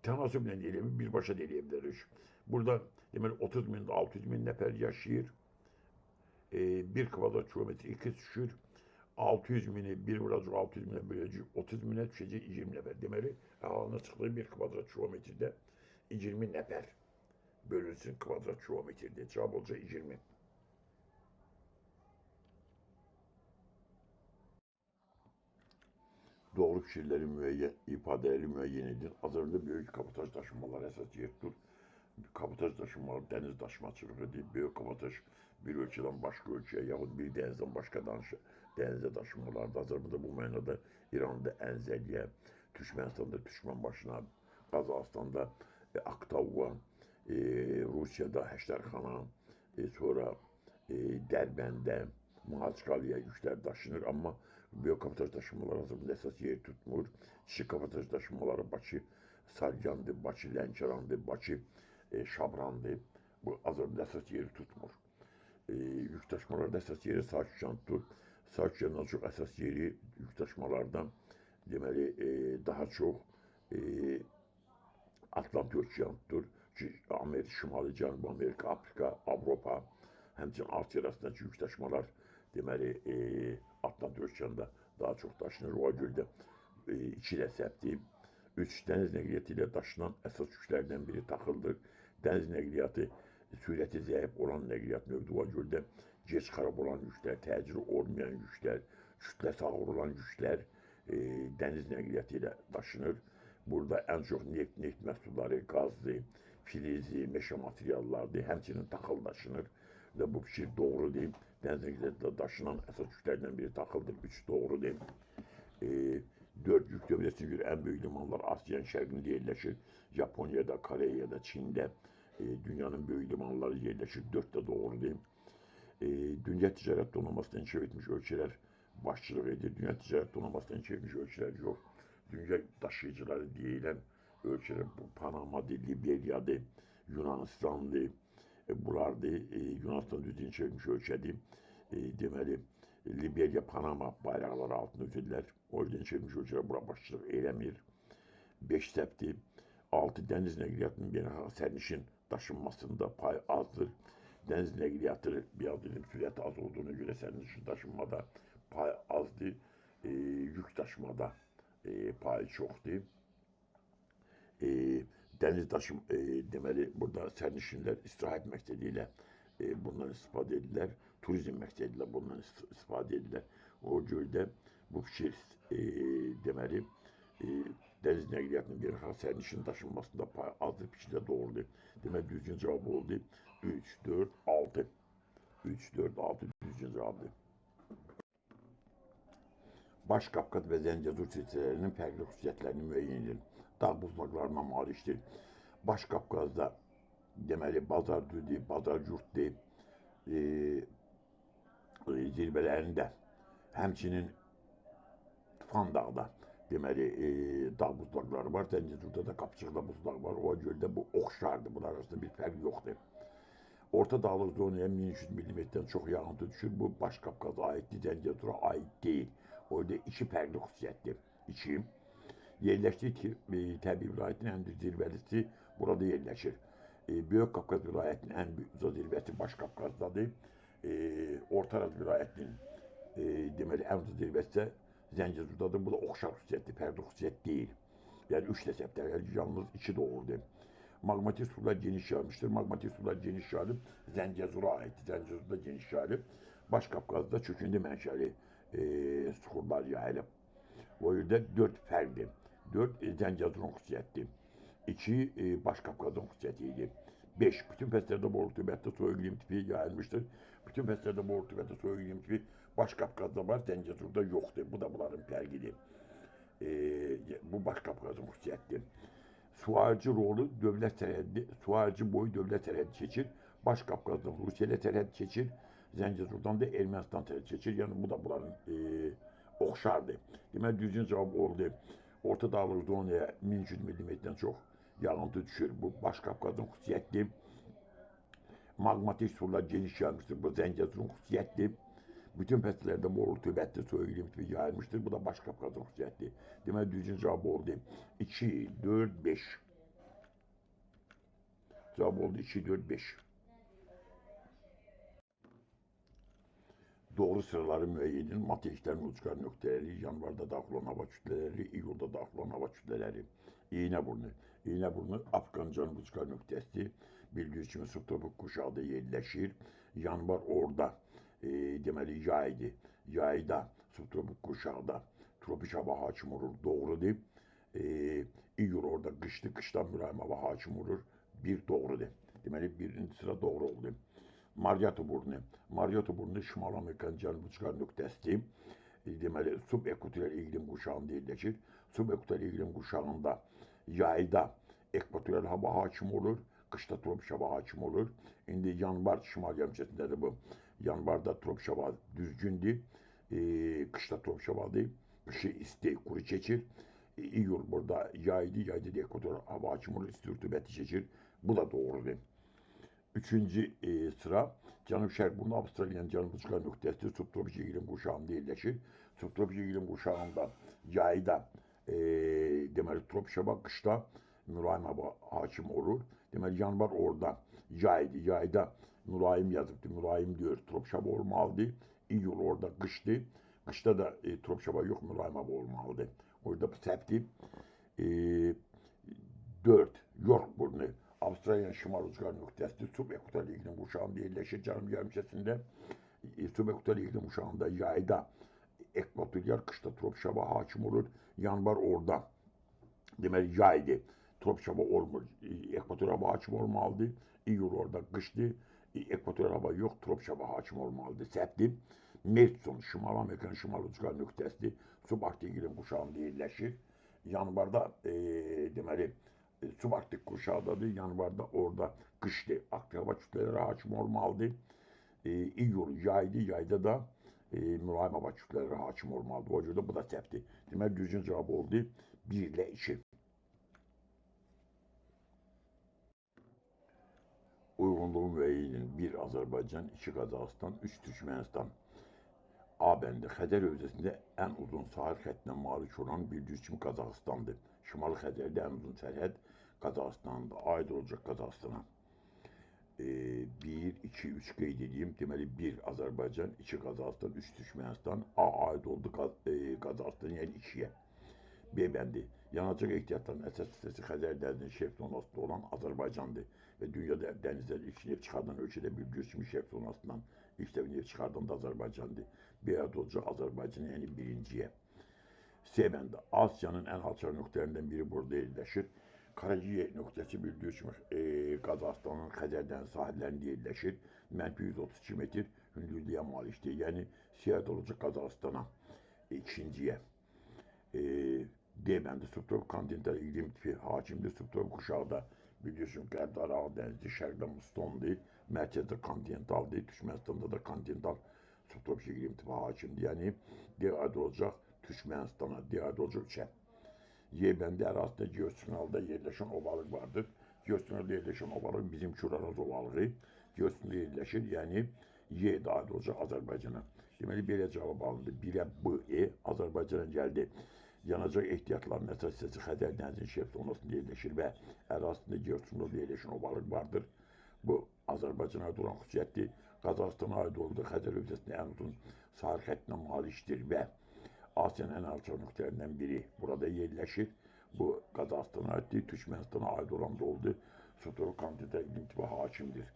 Tənasüblə eləyə, birbaşa da eləyə bilərik. Burada deməli 30 min, 600 min nəfər yaşayır. 1 kvadrat kilometr 2 düşür. 600 mini 1 vuracaq 600 minə böləcək 30 minə düşəcək 20 nəfər. Deməli, əhalinin çıxdığı 1 kvadrat kilometrdə 20 nəfər bölünsün kvadrat kilometrdə. Cavab olacaq 20. Doğru fikirləri müəyyən, ifadələri müəyyən edin. Azərbaycanda böyük kabotaj daşımaları əsas yer tutur. Kabotaj daşımaları dəniz daşımaçılığıdır. Böyük kabotaj bir ölkədən başqa ölkəyə, yaxud bir dənizdən başqa dənizə daşımalardır. Azərbaycanda bu mənada İranda Ənzəliyə, Türkmənistanda Türkmənbaşına, Qazaxıstanda Aktauga, Rusiyada Həştərxana, sonra Dərbəndə, Mahaçqalıya yüklər daşınır. Amma böyük kabotaj daşımaları Azərbaycanda əsas yer tutmur. Kiçik kabotaj daşımaları Bakı, Salyandır, Bakı, Lənkərandır, Bakı, Şabrandır. Bu Azərbaycanda əsas yeri tutmur. Yük daşımalarda əsas yeri Sakitcandır. Sakitcandan çox əsas yeri yük daşımalardan deməli daha çox Atlant okeanıdır ki, Amerika, Şimali, Cənubi Amerika, Afrika, Avropa, həmçinin Asiya arasındakı yük daşımalar deməli Atlant okeanında daha çox daşınır. O görə də 2 də səhvdir. 3 dəniz nəqliyyatı ilə daşınan əsas yüklərdən biri taxıldır. Dəniz nəqliyyatı sürəti zəif olan nəqliyyat növü var. Göldə gec xarab olan yüklər, təcili olmayan yüklər, kütləsi ağır olan yüklər dəniz nəqliyyatı ilə daşınır. Burada ən çox neft məhsulları, qazdır, filizi, meşə materiallardır, həmçinin taxıl daşınır və bu fikir doğrudur. Dəniz nəqliyyatında daşınan əsas yüklərdən biri taxıldır, 3 doğrudur. 4 yük dövlətinə görə ən böyük limanlar Asiyanın şərqində yerləşir. Yaponiyada, Koreyada, Çində dünyanın böyük limanları yerləşir, 4 də doğrudur. Dünya ticarət donanmasına inkişaf etmiş ölkələr başçılıq edir. Dünya ticarət donanmasına inkişaf etmiş ölkələr yox. Dünya daşıyıcıları deyilən ölkələr bu Panamadır, Liberiyadır, Yunanistandır. Bunlardır. Yunanistan düz inkişaf etmiş ölkədir. Deməli, Liberiya, Panama bayraqları altında üzürlər. O yüzden inkişaf etmiş ölkələr bura başçılıq eləmir. 5 səhvdir. 6 dəniz nəqliyyatının beynəlxalq sərnişin daşınmasında pay azdır. Dəniz nəqliyyatı biraz dedim sürəti az olduğuna görə sərnişin daşınmada pay azdır. Yük daşımada payı çoxdur. Dəniz daşım deməli burada sərnişinlər istirahət məqsədi ilə bundan istifadə edirlər. Turizm məqsədi ilə bundan istifadə edirlər. O göldə bu fikir deməli dəniz nəqliyyatının beynəlxalq sərnişin daşınmasında pay azdır fikri də doğrudur. Deməli düzgün cavab oldu. 3, 4, 6. 3, 4, 6 düzgün cavabdır. Baş Qafqaz və Zəngəzur silsilələrinin fərqli xüsusiyyətlərini müəyyən edin. Dağ buzlaqlarına malikdir. Baş Qafqazda deməli bazar düzdür, bazar yurtdur. Zirvələrində, həmçinin Tufan dağda deməli dağ buzlaqları var. Zəngəzurda da Qapçıqda buzlaq var. O göldə bu oxşardır. Bunlar arasında bir fərq yoxdur. Orta dağlıq zonaya 1300 mm-dən çox yağıntı düşür. Bu Baş Qafqaza aiddir, Zəngəzura aid deyil. Orada iki fərqli xüsusiyyətdir. 2. Yerləşdiyi təbii vilayətin ən düz zirvəlisi burada yerləşir. Böyük Qafqaz vilayətinin ən uca zirvəsi Baş Qafqazdadır. Orta Araz vilayətinin deməli ən uca zirvəsi Zəngəzurdadır. Bu da oxşar xüsusiyyətdir, fərqli xüsusiyyət deyil. Yəni 3 də səhvdir, yalnız 2 doğrudur. Maqmatik sular geniş yayılmışdır. Maqmatik sular geniş yayılıb Zəngəzura aiddir. Zəngəzurda geniş yayılıb. Baş Qafqazda çöküntü mənşəli suxurlar yayılıb. O yüzden 4 fərqdir. 4 Zəngəzurun xüsusiyyətdir. 2 Baş Qafqazın xüsusiyyəti 5 bütün fəslərdə bol rütubətli soyuq iklim tipi yayılmışdır. Bütün fəslərdə bol rütubətli soyuq iklim tipi Baş Qafqazda var, Zəngəzurda yoxdur. Bu da bunların fərqidir. Bu Baş Qafqazın xüsusiyyətdir. Suvarcı rolu dövlət sərhəddi, suvarcı boyu dövlət sərhəddi keçir. Baş Qafqazdan Rusiya ilə sərhəd keçir. Zəngəzurdan da Ermənistan sərhəd keçir. Yəni bu da bunların oxşardır. Deməli düzgün cavab oldu. Orta dağlıq zonaya 1300 mm-dən çox yağıntı düşür. Bu Baş Qafqazın xüsusiyyətdir. Maqmatik sular geniş yayılmışdır. Bu Zəngəzurun xüsusiyyətdir. Bütün fəsillərdə bol rütubətli soyuq iklim tipi yayılmışdır. Bu da Baş Qafqazın xüsusiyyətdir. Deməli düzgün cavab oldu. 2, 4, 5. Cavab oldu 2, 4, 5. Doğru sıraları müəyyən edin. Materiklərin ucqar nöqtələri, yanvarda daxil olan hava kütlələri, iyulda daxil olan hava kütlələri. İğnəburnu. İğnəburnu Afqancanın ucqar nöqtəsidir. Bildiyiniz kimi subtropik quşaqda yerləşir. Yanvar orada deməli yaydır. Yayda subtropik quşaqda tropik hava hakim olur. Doğrudur. İyul orada qışdır. Qışdan mülayim hava hakim olur. Bir doğrudur. Deməli birinci sıra doğru oldu. Maryato burnu. Maryato burnu Şimal Amerikanın cənubi çıxar nöqtəsidir. Deməli, subekvatorial iqlim quşağında yerləşir. Subekvatorial iqlim quşağında yayda ekvatorial hava hakim olur. Qışda tropik hava hakim olur. İndi yanvar şimal yarımkəsindədir bu. Yanvarda tropik hava düzgündür. Qışda tropik havadır. Qışı isti, kuru keçir. İyul burada yaydı. Yayda da ekvatorial hava hakim olur. İsti rütubəti keçir. Bu da doğrudur. Üçüncü sıra Cənub-Şərq burnu Avstraliyanın cənubi çıxar nöqtəsidir. Subtropik iqlim quşağında yerləşir. Subtropik iqlim quşağında yayda deməli tropik hava, qışda mülayim hava hakim olur. Deməli yanvar orada yaydı. Yayda mülayim yazıbdır. Mülayim diyor. Tropik hava olmalıdır. İyul orada qışdır. Qışda da tropik hava yox, mülayim hava olmalıdır. Orada bu səhvdir. 4 York burnu Avustralya'nın şimal rüzgar nöqtəsi subekvator iqlim qurşağında yerləşir. Cənub yarımkəsində subekvator iqlim qurşağında yayda ekvatorial, qışda tropik hava hakim olur. Yanvar orada deməli yaydır. Tropik hava olmur. Ekvator hava hakim olmalıdır. İyul orada qışdır. Ekvator hava yox, tropik hava hakim olmalıdır. Səbtdir. Mertson, Şimal Amerikanın şimal rüzgar nöqtəsidir. Subarktik iqlim qurşağında yerləşir. Yanvarda deməli subarktik qurşağıdadır. Yanvarda orada qışdır. Aktiv hava kütlələri hakim olmalıdır. İyul yaydır. Yayda da mülayim hava kütlələri hakim olmalıdır. O görə də bu da səhvdir. Deməli düzgün cavab oldu 1 ilə 2. Uyğunluğu müəyyən 1 Azərbaycan, 2 Qazaxıstan, 3 Türkmənistan. A bəndi Xəzər hövzəsində ən uzun sahil xəttinə malik olan bildiyi kimi Qazaxıstandır. Şimali Xəzərdə ən uzun sərhəd Qazaxıstandır. Aid olacaq Qazaxıstana. 1, 2, 3 qeyd edeyim. Deməli 1 Azərbaycan, 2 Qazaxıstan, 3 Türkmənistan. A aid oldu Qazaxıstan, yəni 2-yə. B bəndi yanacaq ehtiyatlarının əsas hissəsi Xəzər dənizinin şerf zonasında olan Azərbaycandır və dünyada dənizdən ilk neft çıxardan ölkədə bildiyi kimi şerf zonasından ilk dəfə neft çıxardan da Azərbaycandır. B aid olacaq Azərbaycan, yəni birinciyə. C bəndi Asiyanın ən alçaq nöqtələrindən biri burada yerləşir. Karagiye nöqtəsi bildiyi kimi Qazaxıstanın Xəzər dəniz sahillərində yerləşir. -132 metr hündürlüyə malikdir. Yəni C aid olacaq Qazaxıstana, ikinciyə. D bəndi subtropik kontinental iqlim tipi hakimdir. Subtropik qurşaqda biliyorsun qərbdə Aralıq dənizi, şərqdə mustondur, mərkəzdə kontinentaldır, Türkmənistanda da kontinental subtropik iqlim tipi hakimdir. Yəni D aid olacaq Türkmənistana, D aid olacaq 3-ə. Y bəndi ərazisində geostrinalda yerləşən ovalıq vardır. Geostrinalda yerləşən ovalıq bizim Küraraz ovalığı geostrində yerləşir. Yəni Y də aid olacaq Azərbaycana. Deməli belə cavab alındı. 1-ə B, E Azərbaycana gəldi. Yanacaq ehtiyatlarının əsas hissəsi Xəzər dənizinin şerf zonasında yerləşir və ərazisində geostrinalda yerləşən ovalıq vardır. Bu Azərbaycana aid olan xüsusiyyətdir. Qazaxıstana aid oldu. Xəzər hövzəsində ən uzun sahil xəttinə malikdir və Asiyanın ən alçaq nöqtələrindən biri burada yerləşir. Bu Qazaxıstana aiddir. Türkmənistana aid olan da oldu. Subtropik kontinental iqlim tipi hakimdir.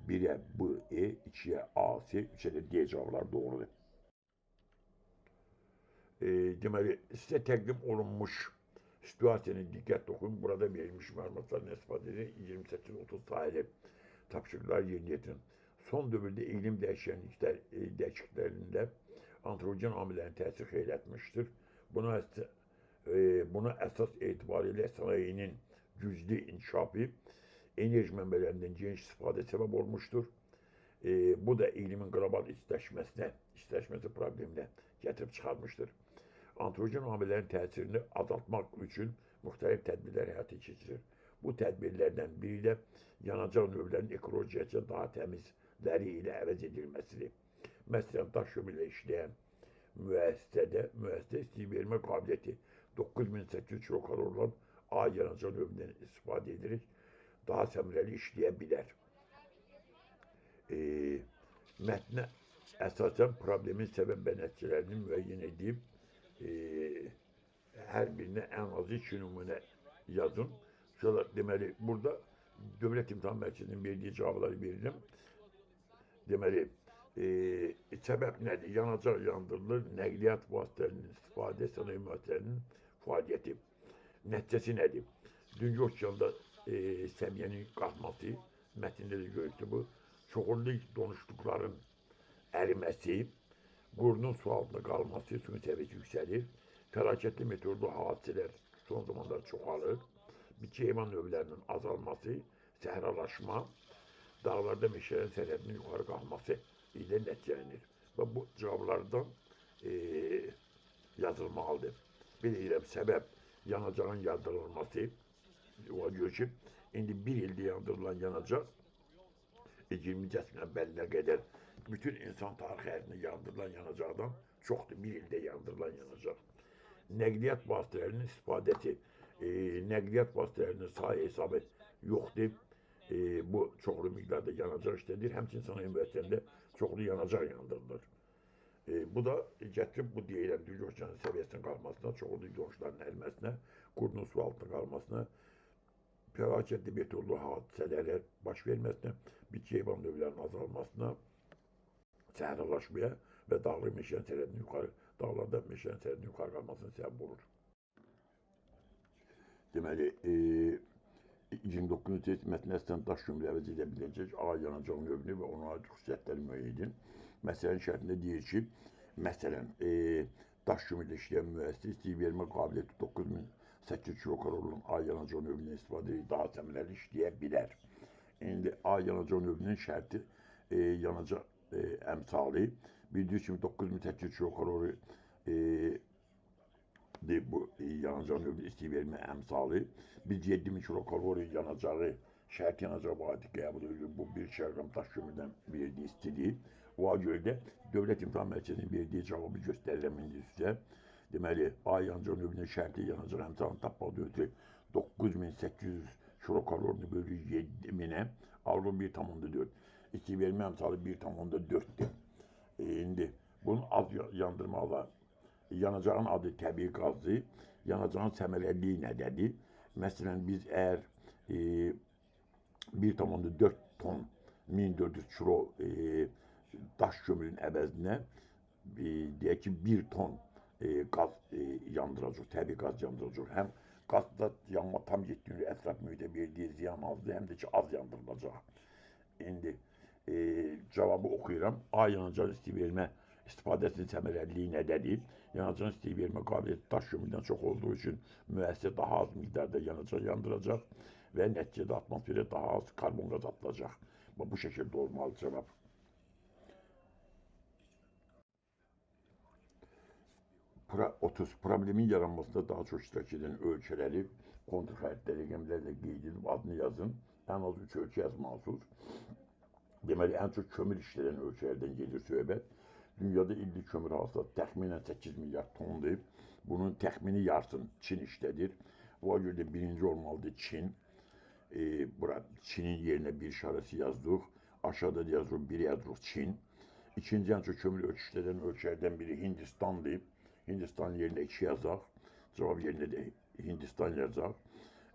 1-ə B, E, 2-yə A, C, 3-ə də D cavablar doğrudur. Deməli, sizə təqdim olunmuş situasiyanı diqqətlə oxuyun. Burada verilmiş məlumatların istifadəsi 28-30 sayılı tapşırıqlar yerinə yetirin. Son dövrdə iqlim dəyişikliklərində antropogen amillərin təsiri xeyli artmışdır. Buna əsas etibarilə sənayinin güclü inkişafı, enerji mənbələrindən geniş istifadə səbəb olmuşdur. Bu da iqlimin qlobal istiləşməsi probleminə gətirib çıxarmışdır. Antropogen amillərin təsirini azaltmaq üçün müxtəlif tədbirlər həyata keçirir. Bu tədbirlərdən biri də yanacaq növlərinin ekologiyacə daha təmizləri ilə əvəz edilməsidir. Məsələn, daş kömürlə işləyən müəssisədə istilik vermə qabiliyyəti 9800 kilokalori olan A yanacaq növündən istifadə edirik, daha səmərəli işləyə bilər. Mətnə əsasən problemin səbəb və nəticələrini müəyyən edib, hər birinə ən azı 2 nümunə yazın. Sonra deməli, burada Dövlət İmtahan Mərkəzinin verdiyi cavabları verirəm. Deməli, səbəb nədir? Yanacaq yandırılır, nəqliyyat vasitələrinin istifadə, sənaye müəssisələrinin fəaliyyəti. Nəticəsi nədir? Dünya okeanda səviyyənin qalxması, mətndə də görürsünüz bu, çoxullu donuşluqların əriməsi, qurunun su altında qalması, suyun səviyyəsi yüksəlir, fəlakətli meteorlu hadisələr son zamanlar çoxalır, bitki heyvan növlərinin azalması, səhralaşma, dağlarda meşələrin sərhədinin yuxarı qalxması ilə nəticələnir. Və bu cavablardan yazılmalıdır. Bilirəm, səbəb yanacağın yandırılması, o görə ki, indi bir ildə yandırılan yanacaq 20-cəsinə əvvəlinə qədər bütün insan tarixi ərzində yandırılan yanacaqdan çoxdur, bir ildə yandırılan yanacaq. Nəqliyyat vasitələrinin istifadəsi, nəqliyyat vasitələrinin sayı hesabı yoxdur. Bu çoxlu miqdarda yanacaq işlədir, həmçinin sənaye müəssisələrində çoxlu yanacaq yandırılır. Bu da gətirib bu deyilən dünya okeanı səviyyəsinin qalxmasına, çoxlu donuşların əriməsinə, qurunun su altında qalmasına fəlakətli meteorlu hadisələrə baş verməsinə, bitki heyvan növlərinin azalmasına, səhralaşmaya və dağlıq meşənin sərhədinin yuxarı, dağlarda meşənin sərhədinin yuxarı qalmasına səbəb olur. Deməli, 29-cu test mətn əslən daş kömürü əvəz edə biləcək ağ yanacaq növünü və ona aid xüsusiyyətləri müəyyən edin. Məsələnin şərtində deyir ki, məsələn, daş kömürlə işləyən müəssisə istilik vermə qabiliyyəti 9800 kilokalorluğun A yanacaq növündən istifadə edib daha səmərəli işləyə bilər. İndi A yanacaq növünün şərti yanacaq əmsalı bildiyi kimi 9800 kilokalori bu yanacaq növü istilik vermə əmsalı. Biz 7000 kilokalori yanacağı, şərt yanacağı vaadi qəbul edilir. Bu 1 kiloqram daş kömürdən verdiyi istilik. Ona görə də Dövlət İmtahan Mərkəzinin verdiyi cavabı göstərirəm indi sizə. Deməli, A yanacaq növünün şərti yanacaq əmsalını tapmadan ötürü 9800 kilokalorunu bölü 7000-ə alır 1,4. İstilik vermə əmsalı 1,4-dür. İndi bunun az yandırmalı. Yanacağın adı təbii qazdır. Yanacağın səmərəliliyi nədədir? Məsələn, biz əgər 1,4 ton 1400 kilo daş kömürün əvəzinə deyək ki, 1 ton qaz yandıracaq, təbii qaz yandıracaq. Həm qazda yanma tam yetkinliyi ətraf mühitə verdiyi ziyan azdır, həm də ki, az yandırılacaq. İndi cavabı oxuyuram. A yanacaq istilik vermə istifadəsinin səmərəliliyi nədədir? Yanacağın istilik vermə qabiliyyəti daş kömürdən çox olduğu üçün müəssisə daha az miqdarda yanacaq yandıracaq və nəticədə atmosferə daha az karbon qaz atılacaq. Bu şəkildə olmalı cavab. Problemin yaranmasında daha çox iştirak edən ölkələri kontrxərittə rəqəmlərlə qeyd edib adını yazın. Ən az 3 ölkə yazmalısınız. Deməli, ən çox kömür işləyən ölkələrdən gedir söhbət. Dünyada illik kömür hasılatı təxminən 8 milyard tondur. Bunun təxmini yarısını Çin işlədir. Buna görə də birinci olmalıdır Çin. Çinin yerinə bir işarəsi yazdıq. Aşağıda yazılır, biri yazılır Çin. İkinci ən çox kömür işləyən ölkələrdən biri Hindistandır. Hindistanın yerinə 2 yazaq. Cavab yerinə də Hindistan yazaq.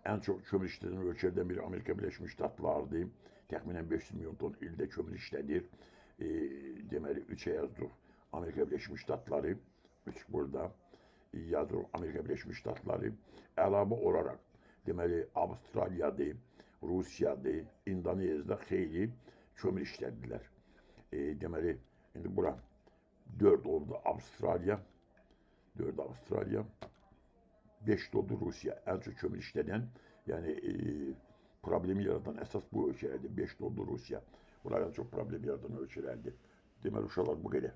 Ən çox kömür işləyən ölkələrdən biri Amerika Birləşmiş Ştatlarıdır. Təxminən 500 milyon ton ildə kömür işlədir. Deməli, 3'e yazdık. Amerika Birleşmiş Ştatları. 3 burada. Yazdık Amerika Birleşmiş Ştatları. Əlavə olaraq, deməli, Avustraliyadır, Rusiyadır, İndonezyada xeyli kömür işlədilər. Deməli, indi bura 4 oldu Avustraliya. 4 Avustraliya. 5 oldu Rusiya. Ən çox kömür işlədən, yəni problemi yaratan əsas bu ölkələrdir. 5 oldu Rusiya. Bunlar ən çox problem yaradan ölkələrdir. Deməli, uşaqlar bu qədər.